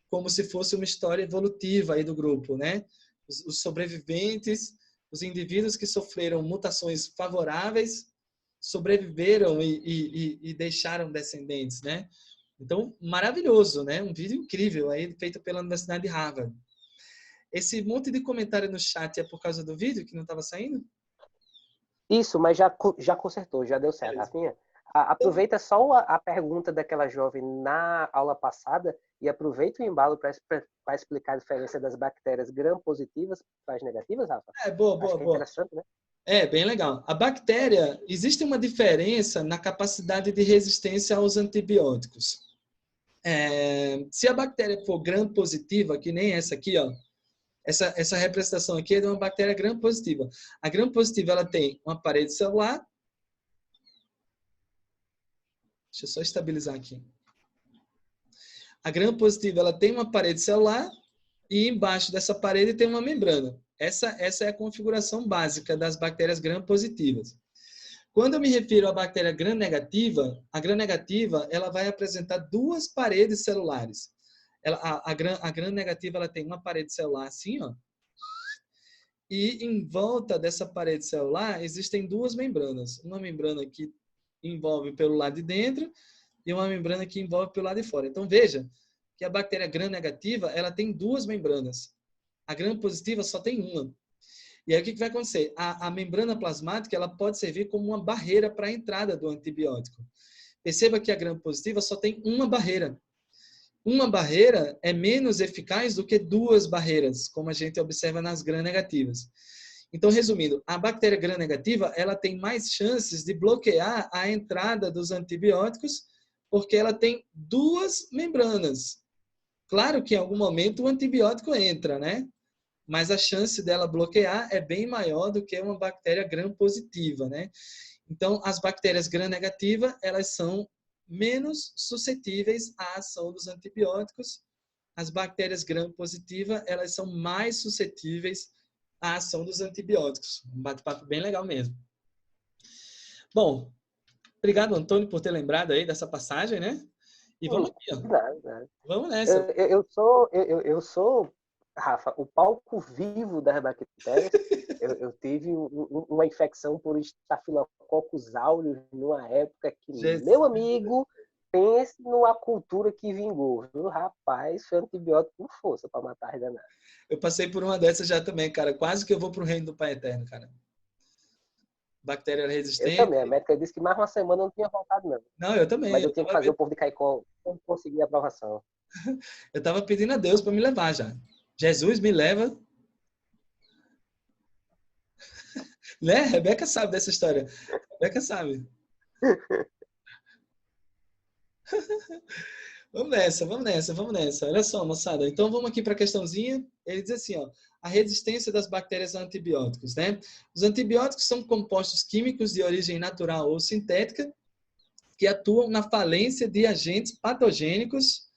Como se fosse uma história evolutiva aí do grupo, né? Os sobreviventes, os indivíduos que sofreram mutações favoráveis, sobreviveram e deixaram descendentes, né? Então, maravilhoso, né? Um vídeo incrível aí, feito pela Universidade de Harvard. Esse monte de comentário no chat é por causa do vídeo que não estava saindo? Isso, mas já consertou, já deu certo. Rafinha, aproveita só a pergunta daquela jovem na aula passada e aproveita o embalo para explicar a diferença das bactérias gram-positivas para as negativas, Rafa. Boa. Interessante, né? Bem legal. A bactéria, existe uma diferença na capacidade de resistência aos antibióticos. Se a bactéria for gram-positiva, que nem essa aqui, ó, essa representação aqui é de uma bactéria gram-positiva. A gram-positiva, ela tem uma parede celular. Deixa eu só estabilizar aqui. A gram-positiva, ela tem uma parede celular e embaixo dessa parede tem uma membrana. Essa é a configuração básica das bactérias gram-positivas. Quando eu me refiro à bactéria gram-negativa, a gram-negativa ela vai apresentar 2 paredes celulares. A gram-negativa ela tem uma parede celular assim, ó, e em volta dessa parede celular existem 2 membranas. Uma membrana que envolve pelo lado de dentro e uma membrana que envolve pelo lado de fora. Então veja que a bactéria gram-negativa ela tem 2 membranas. A gram-positiva só tem uma. E aí o que vai acontecer? A membrana plasmática ela pode servir como uma barreira para a entrada do antibiótico. Perceba que a gram-positiva só tem uma barreira. Uma barreira é menos eficaz do que 2 barreiras, como a gente observa nas gram-negativas. Então, resumindo, a bactéria gram-negativa ela tem mais chances de bloquear a entrada dos antibióticos porque ela tem 2 membranas. Claro que em algum momento o antibiótico entra, né? Mas a chance dela bloquear é bem maior do que uma bactéria gram-positiva, né? Então, as bactérias gram-negativas, elas são menos suscetíveis à ação dos antibióticos as bactérias gram-positivas, elas são mais suscetíveis à ação dos antibióticos. Um bate-papo bem legal mesmo. Bom, obrigado, Antônio, por ter lembrado aí dessa passagem, né? E vamos aqui, ó. Nada. Vamos nessa. Eu sou, Rafa, o palco vivo das bactérias. Eu tive uma infecção por Staphylococcus aureus numa época que, Jesus. meu amigo, pense numa cultura que vingou. Viu? Rapaz, foi antibiótico com força para matar as danadas. Eu passei por uma dessas já também, cara. Quase que eu vou pro reino do Pai Eterno, cara. Bactéria Eu resistente. também. A médica disse que mais uma semana eu não tinha voltado, não. Não, eu também. Mas eu tinha que fazer o povo de Caicó conseguir a aprovação. Eu tava pedindo a Deus para me levar já. Jesus me leva. Né? Rebeca sabe dessa história. Rebeca sabe. Vamos nessa, vamos nessa, vamos nessa. Olha só, moçada. Então vamos aqui para a questãozinha. Ele diz assim, ó, a resistência das bactérias a antibióticos, né? Os antibióticos são compostos químicos de origem natural ou sintética que atuam na falência de agentes patogênicos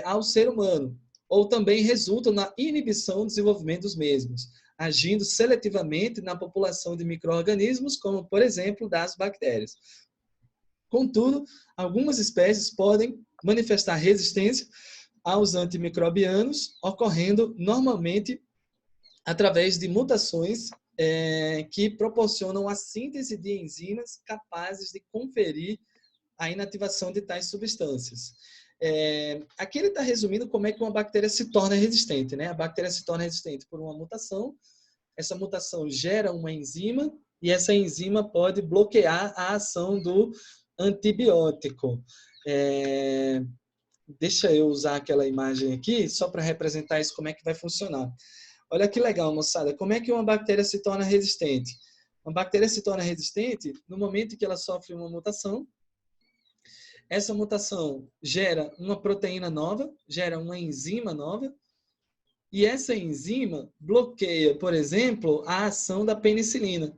ao ser humano, ou também resultam na inibição do desenvolvimento dos mesmos, agindo seletivamente na população de micro-organismos, como, por exemplo, das bactérias. Contudo, algumas espécies podem manifestar resistência aos antimicrobianos, ocorrendo normalmente através de mutações que proporcionam a síntese de enzimas capazes de conferir a inativação de tais substâncias. Aqui ele está resumindo como é que uma bactéria se torna resistente, né? A bactéria se torna resistente por uma mutação, essa mutação gera uma enzima e essa enzima pode bloquear a ação do antibiótico. Deixa eu usar aquela imagem aqui só para representar isso, como é que vai funcionar. Olha que legal, moçada. Como é que uma bactéria se torna resistente? Uma bactéria se torna resistente no momento que ela sofre uma mutação. Essa mutação gera uma proteína nova, gera uma enzima nova, e essa enzima bloqueia, por exemplo, a ação da penicilina.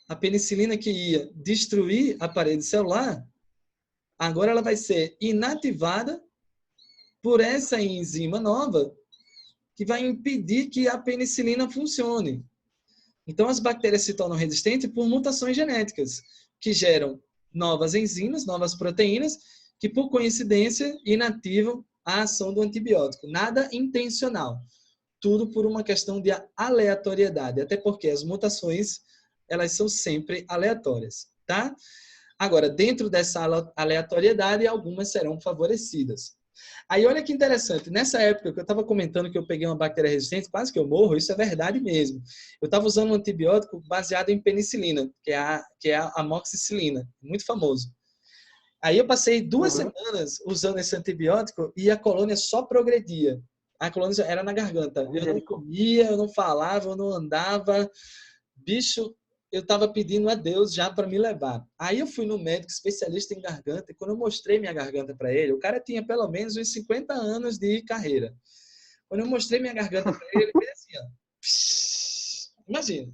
A penicilina que ia destruir a parede celular, agora ela vai ser inativada por essa enzima nova, que vai impedir que a penicilina funcione. Então, as bactérias se tornam resistentes por mutações genéticas, que geram novas enzimas, novas proteínas, que por coincidência inativam a ação do antibiótico. Nada intencional. Tudo por uma questão de aleatoriedade, até porque as mutações, elas são sempre aleatórias, tá? Agora, dentro dessa aleatoriedade, algumas serão favorecidas. Aí, olha que interessante, nessa época que eu estava comentando que eu peguei uma bactéria resistente, quase que eu morro, isso é verdade mesmo. Eu estava usando um antibiótico baseado em penicilina, que é a amoxicilina, muito famoso. Aí eu passei 2 semanas usando esse antibiótico e a colônia só progredia. A colônia era na garganta. Eu não comia, eu não falava, eu não andava. Bicho, eu estava pedindo a Deus já para me levar. Aí eu fui no médico especialista em garganta e quando eu mostrei minha garganta para ele, o cara tinha pelo menos uns 50 anos de carreira. Quando eu mostrei minha garganta para ele, ele fez assim, ó. Imagina.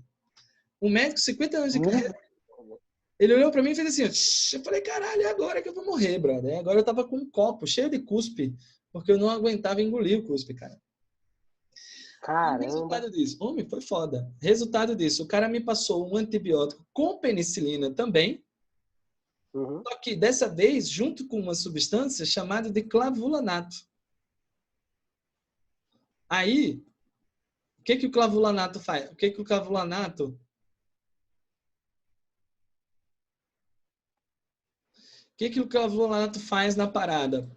Um médico 50 anos de carreira. Ele olhou para mim e fez assim, ó. Eu falei, caralho, é agora que eu vou morrer, brother. Agora eu tava com um copo cheio de cuspe, porque eu não aguentava engolir o cuspe, cara. Caramba. Resultado disso, homem, foi foda. Resultado disso, o cara me passou um antibiótico com penicilina também, só que dessa vez junto com uma substância chamada de clavulanato. Aí, o que o clavulanato faz? O que o clavulanato... O que o clavulanato faz na parada?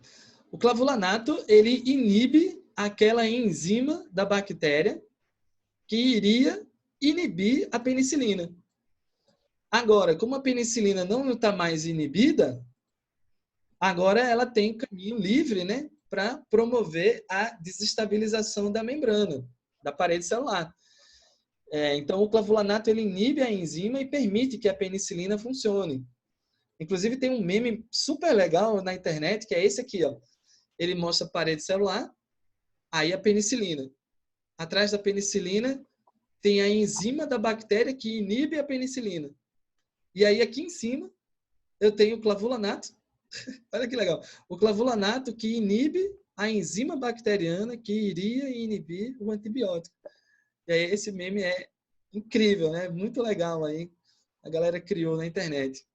O clavulanato, ele inibe aquela enzima da bactéria que iria inibir a penicilina. Agora, como a penicilina não está mais inibida, agora ela tem caminho livre, né, para promover a desestabilização da membrana, da parede celular. Então, o clavulanato ele inibe a enzima e permite que a penicilina funcione. Inclusive, tem um meme super legal na internet, que é esse aqui, ó. Ele mostra a parede celular, aí a penicilina. Atrás da penicilina tem a enzima da bactéria que inibe a penicilina. E aí aqui em cima eu tenho o clavulanato. Olha que legal. O clavulanato que inibe a enzima bacteriana que iria inibir o antibiótico. E aí esse meme é incrível, né? Muito legal aí. A galera criou na internet.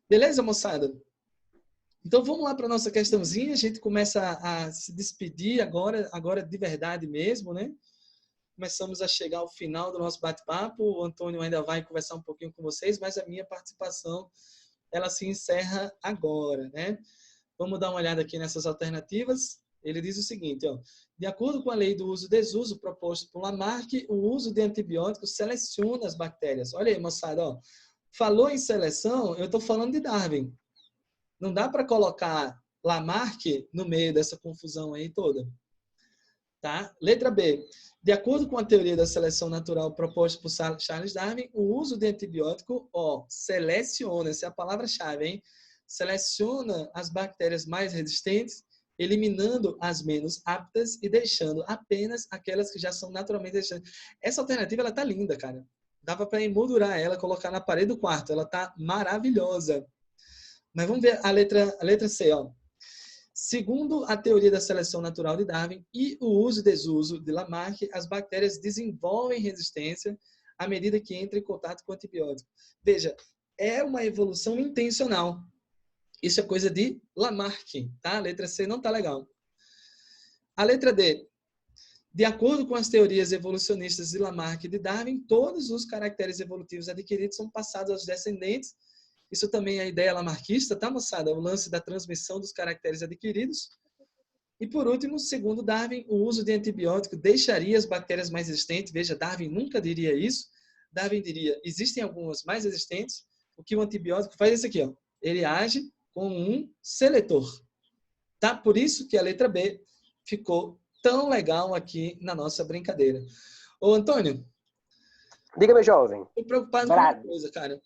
Beleza, moçada? Então vamos lá para a nossa questãozinha. A gente começa a se despedir agora de verdade mesmo, né? Começamos a chegar ao final do nosso bate-papo. O Antônio ainda vai conversar um pouquinho com vocês, mas a minha participação ela se encerra agora, né? Vamos dar uma olhada aqui nessas alternativas. Ele diz o seguinte, ó, de acordo com a lei do uso e desuso proposto por Lamarck, o uso de antibióticos seleciona as bactérias. Olha aí, moçada, ó. Falou em seleção, eu estou falando de Darwin. Não dá para colocar Lamarck no meio dessa confusão aí toda. Tá? Letra B. De acordo com a teoria da seleção natural proposta por Charles Darwin, o uso de antibiótico, ó, seleciona, essa é a palavra-chave, hein? Seleciona as bactérias mais resistentes, eliminando as menos aptas e deixando apenas aquelas que já são naturalmente resistentes. Essa alternativa, ela tá linda, cara. Dava para emoldurar ela, colocar na parede do quarto. Ela tá maravilhosa. Mas vamos ver a letra C, ó. Segundo a teoria da seleção natural de Darwin e o uso e desuso de Lamarck, as bactérias desenvolvem resistência à medida que entram em contato com o antibiótico. Veja, é uma evolução intencional. Isso é coisa de Lamarck, tá? A letra C não tá legal. A letra D. De acordo com as teorias evolucionistas de Lamarck e de Darwin, todos os caracteres evolutivos adquiridos são passados aos descendentes. Isso também é a ideia lamarquista, tá, moçada? O lance da transmissão dos caracteres adquiridos. E, por último, segundo Darwin, o uso de antibiótico deixaria as bactérias mais resistentes. Veja, Darwin nunca diria isso. Darwin diria, existem algumas mais resistentes. O que o antibiótico faz é isso aqui, ó. Ele age como um seletor. Tá? Por isso que a letra B ficou tão legal aqui na nossa brincadeira. Ô, Antônio. Diga, meu jovem. Estou preocupado com uma coisa, cara.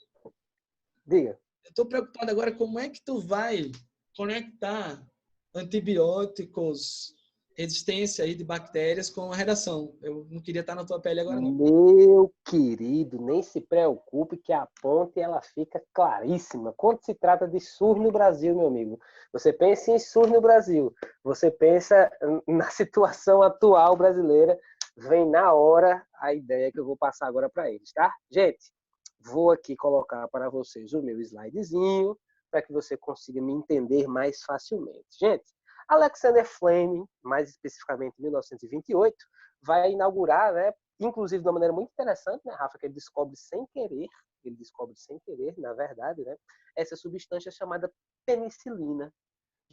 Diga. Eu estou preocupado agora como é que tu vai conectar antibióticos, resistência aí de bactérias com a redação. Eu não queria estar na tua pele agora, não. Meu querido, nem se preocupe que a ponte ela fica claríssima. Quando se trata de SUS no Brasil, meu amigo, você pensa em SUS no Brasil, você pensa na situação atual brasileira, vem na hora a ideia que eu vou passar agora para eles, tá? Gente, vou aqui colocar para vocês o meu slidezinho, para que você consiga me entender mais facilmente. Gente, Alexander Fleming, mais especificamente em 1928, vai inaugurar, né, inclusive de uma maneira muito interessante, né, Rafa, que ele descobre sem querer, na verdade, né, essa substância chamada penicilina.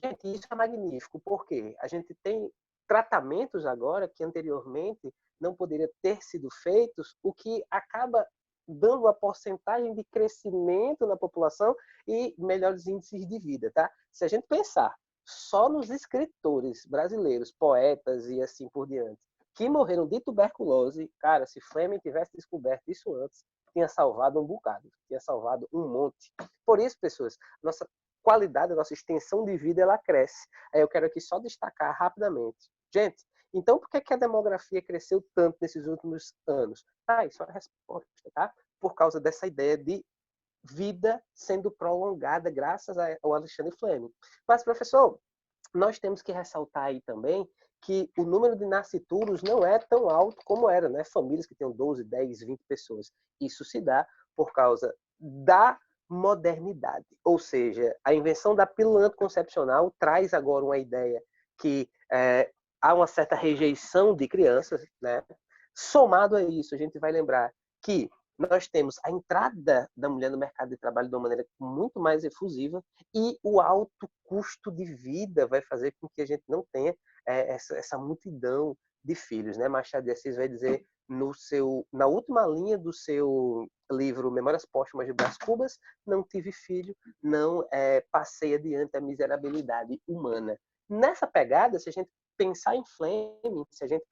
Gente, isso é magnífico, porque a gente tem tratamentos agora que anteriormente não poderiam ter sido feitos, o que acaba dando uma porcentagem de crescimento na população e melhores índices de vida, tá? Se a gente pensar só nos escritores brasileiros, poetas e assim por diante, que morreram de tuberculose, cara, se Fleming tivesse descoberto isso antes, tinha salvado um bocado, tinha salvado um monte. Por isso, pessoas, nossa qualidade, a nossa extensão de vida, ela cresce. Aí eu quero aqui só destacar rapidamente. Gente, então por que a demografia cresceu tanto nesses últimos anos? Ah, isso é a resposta, tá? Por causa dessa ideia de vida sendo prolongada graças ao Alexandre Fleming. Mas, professor, nós temos que ressaltar aí também que o número de nascituros não é tão alto como era, né? Famílias que tenham 12, 10, 20 pessoas. Isso se dá por causa da modernidade. Ou seja, a invenção da pílula anticoncepcional traz agora uma ideia que há uma certa rejeição de crianças, né? Somado a isso, a gente vai lembrar que nós temos a entrada da mulher no mercado de trabalho de uma maneira muito mais efusiva e o alto custo de vida vai fazer com que a gente não tenha essa multidão de filhos, né? Machado de Assis vai dizer na última linha do seu livro Memórias Póstumas de Brás Cubas, não tive filho, não passei adiante a miserabilidade humana. Nessa pegada, se a gente pensar em Fleming, se a gente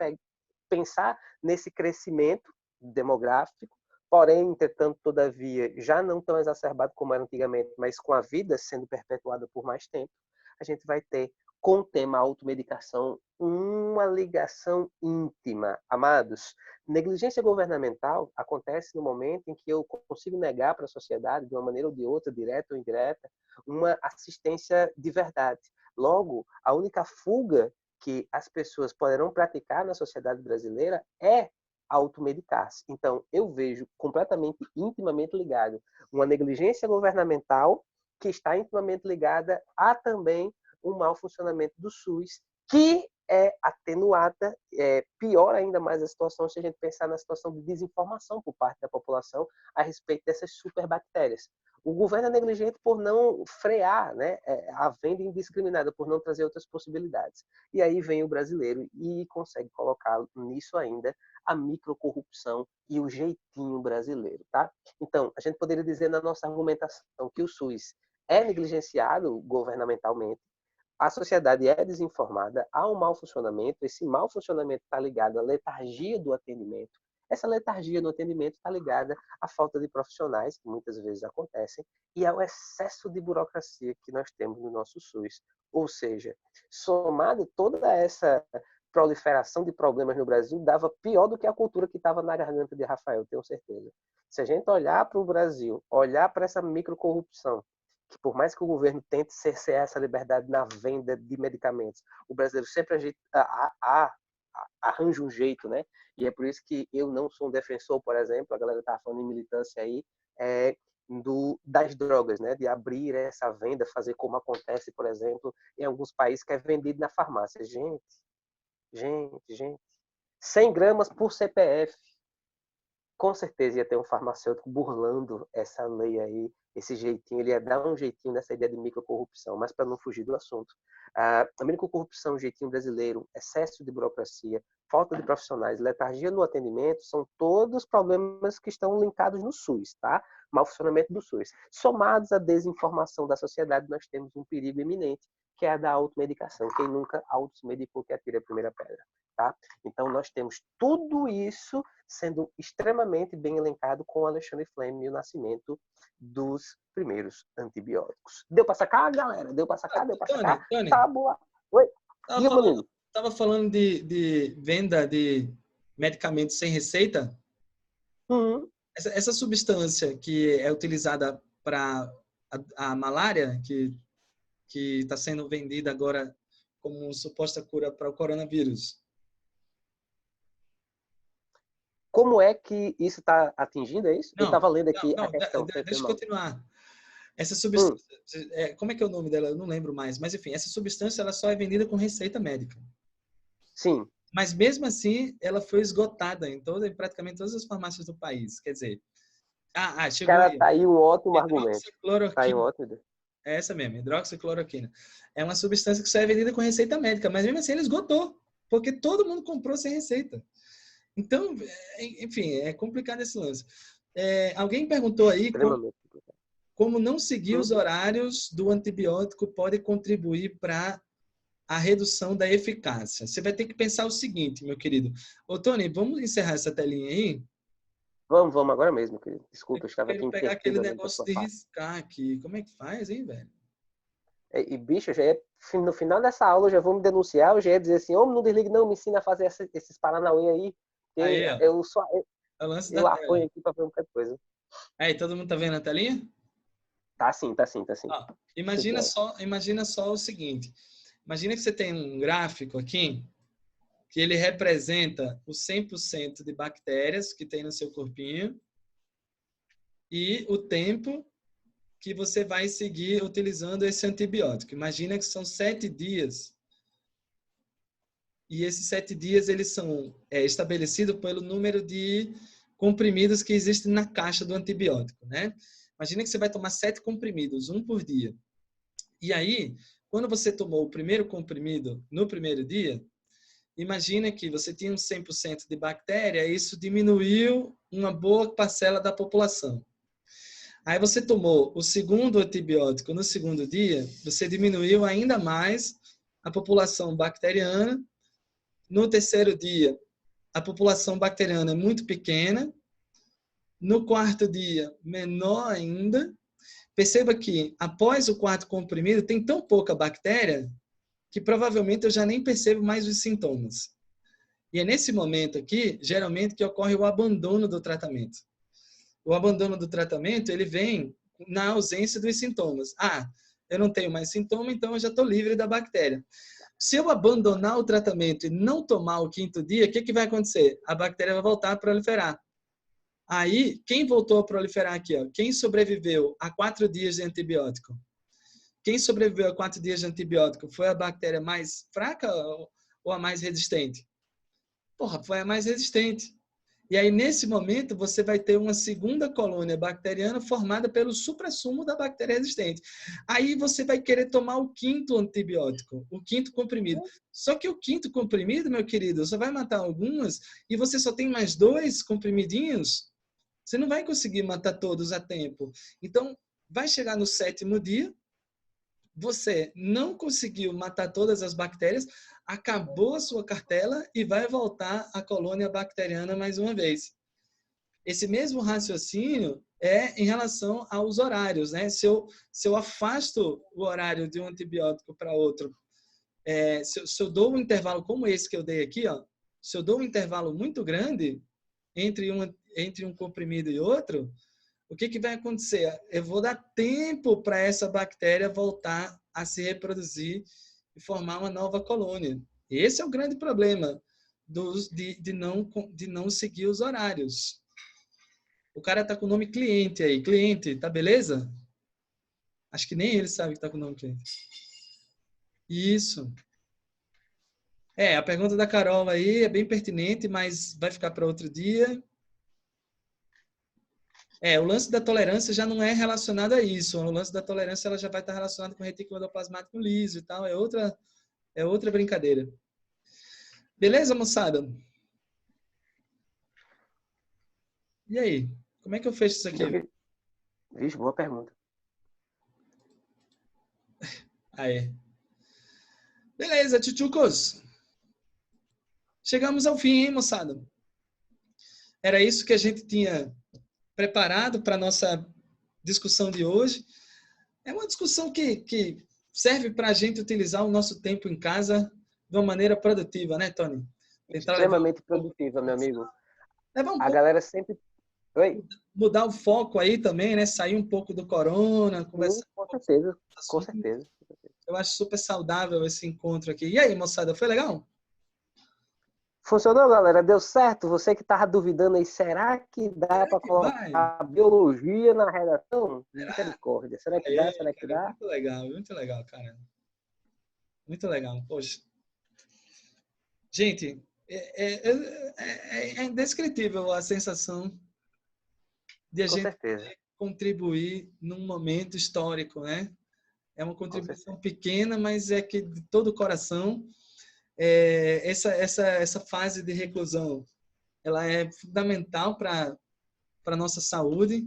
pensar nesse crescimento demográfico, porém, entretanto, todavia, já não tão exacerbado como era antigamente, mas com a vida sendo perpetuada por mais tempo, a gente vai ter, com o tema automedicação, uma ligação íntima. Amados, negligência governamental acontece no momento em que eu consigo negar para a sociedade, de uma maneira ou de outra, direta ou indireta, uma assistência de verdade. Logo, a única fuga que as pessoas poderão praticar na sociedade brasileira é automedicar-se. Então, eu vejo completamente, intimamente ligado uma negligência governamental que está intimamente ligada a também um mau funcionamento do SUS, que é atenuada, pior ainda mais a situação se a gente pensar na situação de desinformação por parte da população a respeito dessas superbactérias. O governo é negligente por não frear, né, a venda indiscriminada, por não trazer outras possibilidades. E aí vem o brasileiro e consegue colocar nisso ainda a microcorrupção e o jeitinho brasileiro, tá? Então, a gente poderia dizer na nossa argumentação que o SUS é negligenciado governamentalmente, a sociedade é desinformada, há um mau funcionamento, esse mau funcionamento está ligado à letargia do atendimento, essa letargia no atendimento está ligada à falta de profissionais, que muitas vezes acontecem, e ao excesso de burocracia que nós temos no nosso SUS. Ou seja, somado toda essa proliferação de problemas no Brasil, dava pior do que a cultura que estava na garganta de Rafael, tenho certeza. Se a gente olhar para o Brasil, olhar para essa microcorrupção, que por mais que o governo tente cercear essa liberdade na venda de medicamentos, o brasileiro sempre arranja um jeito, né? E é por isso que eu não sou um defensor, por exemplo, a galera tá falando em militância aí, das drogas, né? De abrir essa venda, fazer como acontece, por exemplo, em alguns países que é vendido na farmácia. Gente, 100 gramas por CPF. Com certeza ia ter um farmacêutico burlando essa lei aí, esse jeitinho, ele ia dar um jeitinho nessa ideia de microcorrupção, mas para não fugir do assunto. A microcorrupção, o jeitinho brasileiro, excesso de burocracia, falta de profissionais, letargia no atendimento, são todos problemas que estão linkados no SUS, tá? Mau funcionamento do SUS. Somados à desinformação da sociedade, nós temos um perigo iminente, que é a da automedicação. Quem nunca automedicou que atire a primeira pedra, tá? Então, nós temos tudo isso sendo extremamente bem elencado com Alexandre Fleming e o nascimento dos primeiros antibióticos. Deu para sacar, galera? Deu para sacar? Deu para sacar? Tony, Tá boa. Oi? Estava falando de venda de medicamentos sem receita. Uhum. Essa substância que é utilizada para a malária, que está sendo vendida agora como suposta cura para o coronavírus. Como é que isso está atingindo, é isso? Não, eu estava lendo aqui não, a questão. Deixa eu continuar. Essa substância, como é que é o nome dela? Eu não lembro mais. Mas, enfim, essa substância ela só é vendida com receita médica. Sim. Mas, mesmo assim, ela foi esgotada em praticamente todas as farmácias do país. Quer dizer, chegou Cara, aí. Tá aí um ótimo argumento. Tá aí um ótimo. É essa mesmo, hidroxicloroquina. É uma substância que só é vendida com receita médica, mas mesmo assim ele esgotou, porque todo mundo comprou sem receita. Então, enfim, é complicado esse lance. Alguém perguntou aí como não seguir os horários do antibiótico pode contribuir para a redução da eficácia. Você vai ter que pensar o seguinte, meu querido. Ô, Tony, vamos encerrar essa telinha aí? Vamos agora mesmo, querido. Desculpa, eu estava aqui pegar aquele negócio de riscar aqui. Como é que faz, hein, velho? E, bicho, no final dessa aula eu já vou me denunciar, eu já ia dizer assim, homem, não desligue não, me ensina a fazer esses paranauê aí. Aí, eu apoio aqui para ver qualquer coisa. Aí, todo mundo tá vendo a telinha? Tá sim. Imagina só o seguinte. Imagina que você tem um gráfico aqui que ele representa os 100% de bactérias que tem no seu corpinho e o tempo que você vai seguir utilizando esse antibiótico. Imagina que são 7 dias. E esses 7 dias eles são estabelecidos pelo número de comprimidos que existem na caixa do antibiótico, né? Imagina que você vai tomar 7 comprimidos, um por dia. E aí, quando você tomou o primeiro comprimido no primeiro dia, imagina que você tinha uns 100% de bactéria, e isso diminuiu uma boa parcela da população. Aí você tomou o segundo antibiótico no segundo dia, você diminuiu ainda mais a população bacteriana. No terceiro dia, a população bacteriana é muito pequena. No quarto dia, menor ainda. Perceba que, após o quarto comprimido, tem tão pouca bactéria que provavelmente eu já nem percebo mais os sintomas. E é nesse momento aqui, geralmente, que ocorre o abandono do tratamento. O abandono do tratamento, ele vem na ausência dos sintomas. eu não tenho mais sintoma, então eu já estou livre da bactéria. Se eu abandonar o tratamento e não tomar o 5º dia, o que vai acontecer? A bactéria vai voltar a proliferar. Aí, quem voltou a proliferar aqui? Ó? Quem sobreviveu a 4 dias de antibiótico? Quem sobreviveu a 4 dias de antibiótico foi a bactéria mais fraca ou a mais resistente? Porra, foi a mais resistente. E aí, nesse momento, você vai ter uma segunda colônia bacteriana formada pelo suprassumo da bactéria resistente. Aí você vai querer tomar o 5º antibiótico, o 5º comprimido. Só que o 5º comprimido, meu querido, só vai matar algumas e você só tem mais 2 comprimidinhos. Você não vai conseguir matar todos a tempo. Então, vai chegar no 7º dia, você não conseguiu matar todas as bactérias, acabou a sua cartela e vai voltar a colônia bacteriana mais uma vez. Esse mesmo raciocínio é em relação aos horários, né? Se eu afasto o horário de um antibiótico para outro, se eu dou um intervalo como esse que eu dei aqui, ó, se eu dou um intervalo muito grande entre um comprimido e outro, o que vai acontecer? Eu vou dar tempo para essa bactéria voltar a se reproduzir e formar uma nova colônia. Esse é o grande problema de não seguir os horários. O cara tá com o nome cliente aí. Cliente, tá beleza? Acho que nem ele sabe que tá com o nome cliente. Isso. A pergunta da Carol aí é bem pertinente, mas vai ficar para outro dia. O lance da tolerância já não é relacionado a isso. O lance da tolerância ela já vai estar relacionado com retículo endoplasmático liso e tal. É outra brincadeira. Beleza, moçada? E aí? Como é que eu fecho isso aqui? Vixe, boa pergunta. Aí. Beleza, tchutchucos. Chegamos ao fim, hein, moçada? Era isso que a gente tinha preparado para a nossa discussão de hoje. É uma discussão que serve para a gente utilizar o nosso tempo em casa de uma maneira produtiva, né, Tony? Tentar extremamente produtiva, meu amigo. Levar um a pouco, galera sempre... Oi? Mudar o foco aí também, né? Sair um pouco do corona, conversar. Com certeza, com certeza. Eu acho super saudável esse encontro aqui. E aí, moçada, foi legal? Funcionou, galera? Deu certo? Você que estava duvidando aí, será que dá para colocar biologia na redação? Misericórdia. Será que dá? Será que dá? Muito legal, cara. Muito legal. Poxa. Gente, é indescritível a sensação de a gente contribuir num momento histórico, né? É uma contribuição pequena, mas é que de todo o coração. Essa fase de reclusão, ela é fundamental para a nossa saúde.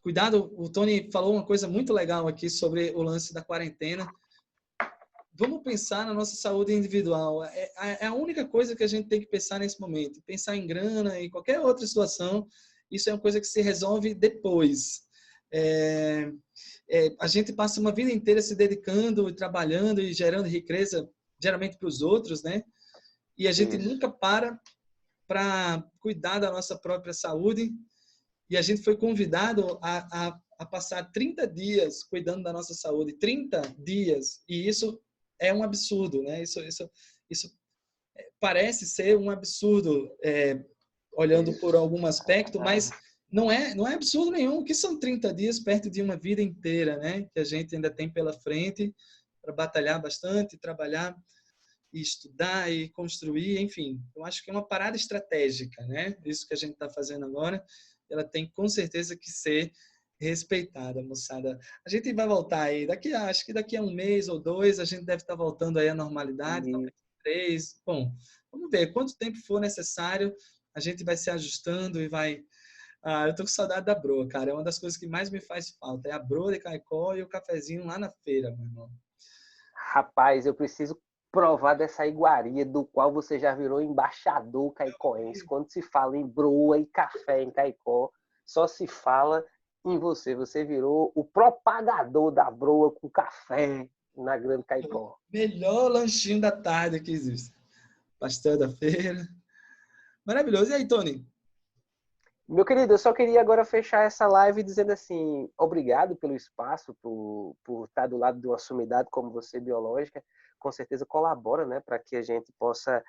Cuidado, o Tony falou uma coisa muito legal aqui sobre o lance da quarentena. Vamos pensar na nossa saúde individual. É a única coisa que a gente tem que pensar nesse momento. Pensar em grana e qualquer outra situação, isso é uma coisa que se resolve depois. A gente passa uma vida inteira se dedicando, trabalhando e gerando riqueza, geralmente para os outros, né? E a gente nunca para cuidar da nossa própria saúde. E a gente foi convidado a passar 30 dias cuidando da nossa saúde. 30 dias. E isso é um absurdo, né? Isso parece ser um absurdo, olhando por algum aspecto, mas não é absurdo nenhum. O que são 30 dias perto de uma vida inteira, né? Que a gente ainda tem pela frente para batalhar bastante, trabalhar e estudar e construir, enfim. Eu acho que é uma parada estratégica, né? Isso que a gente está fazendo agora, ela tem com certeza que ser respeitada, moçada. A gente vai voltar aí, acho que daqui a 1 mês ou 2, a gente deve estar voltando aí à normalidade, talvez 3. Bom, vamos ver, quanto tempo for necessário, a gente vai se ajustando e vai... eu tô com saudade da broa, cara. É uma das coisas que mais me faz falta. É a broa de Caicó e o cafezinho lá na feira, meu irmão. Rapaz, eu preciso provar dessa iguaria do qual você já virou embaixador caicoense. Quando se fala em broa e café em Caicó, só se fala em você. Você virou o propagador da broa com café na Grande Caicó. Melhor lanchinho da tarde que existe. Pastel da feira. Maravilhoso. E aí, Tony? Meu querido, eu só queria agora fechar essa live dizendo assim, obrigado pelo espaço, por estar do lado de uma sumidade como você, biológica, com certeza colabora, né, para que a gente possa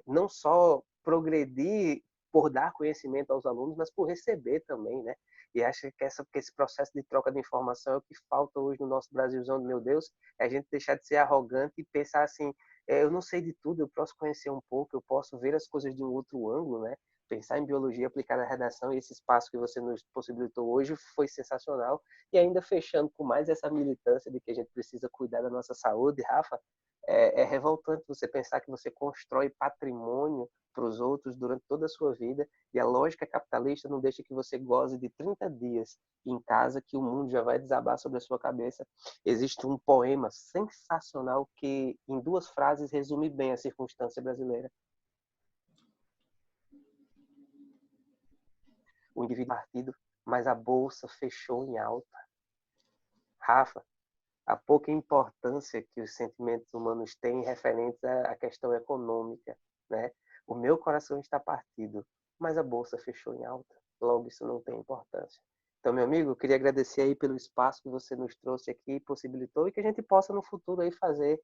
não só progredir por dar conhecimento aos alunos, mas por receber também, né? E acho que esse processo de troca de informação é o que falta hoje no nosso Brasilzão, meu Deus, é a gente deixar de ser arrogante e pensar assim, eu não sei de tudo, eu posso conhecer um pouco, eu posso ver as coisas de um outro ângulo, né? Pensar em biologia aplicada à redação, e esse espaço que você nos possibilitou hoje foi sensacional. E ainda fechando com mais essa militância de que a gente precisa cuidar da nossa saúde, Rafa, é revoltante você pensar que você constrói patrimônio para os outros durante toda a sua vida, e a lógica capitalista não deixa que você goze de 30 dias em casa, que o mundo já vai desabar sobre a sua cabeça. Existe um poema sensacional que, em 2 frases, resume bem a circunstância brasileira. O indivíduo partido, mas a bolsa fechou em alta. Rafa, a pouca importância que os sentimentos humanos têm referentes à questão econômica, né? O meu coração está partido, mas a bolsa fechou em alta. Logo, isso não tem importância. Então, meu amigo, eu queria agradecer aí pelo espaço que você nos trouxe aqui, possibilitou, e que a gente possa no futuro aí fazer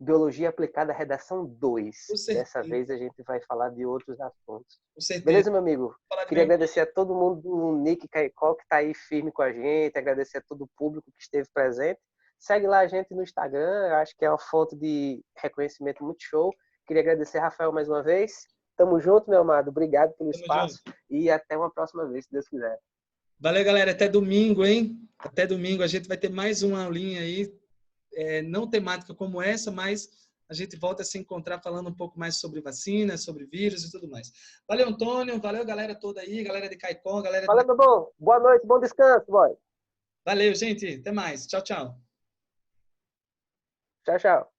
Biologia Aplicada Redação Com 2. Dessa certeza, vez a gente vai falar de outros assuntos. com certeza. Beleza, meu amigo? Falar de Queria meio agradecer ambiente. a todo mundo do Nick Caicó que está aí firme com a gente, agradecer a todo o público que esteve presente. Segue lá a gente no Instagram, eu acho que é uma fonte de reconhecimento muito show. Queria agradecer, Rafael, mais uma vez. Tamo junto, meu amado. Obrigado pelo Tamo espaço junto. e até uma próxima vez, se Deus quiser. Valeu, galera. Até domingo, hein? Até domingo a gente vai ter mais uma aulinha aí, não temática como essa, mas a gente volta a se encontrar falando um pouco mais sobre vacina, sobre vírus e tudo mais. Valeu, Antônio. Valeu, galera toda aí, galera de Caicó, galera de... Valeu, meu bom. Boa noite, bom descanso, boy. Valeu, gente. Até mais. Tchau, tchau. Tchau, tchau.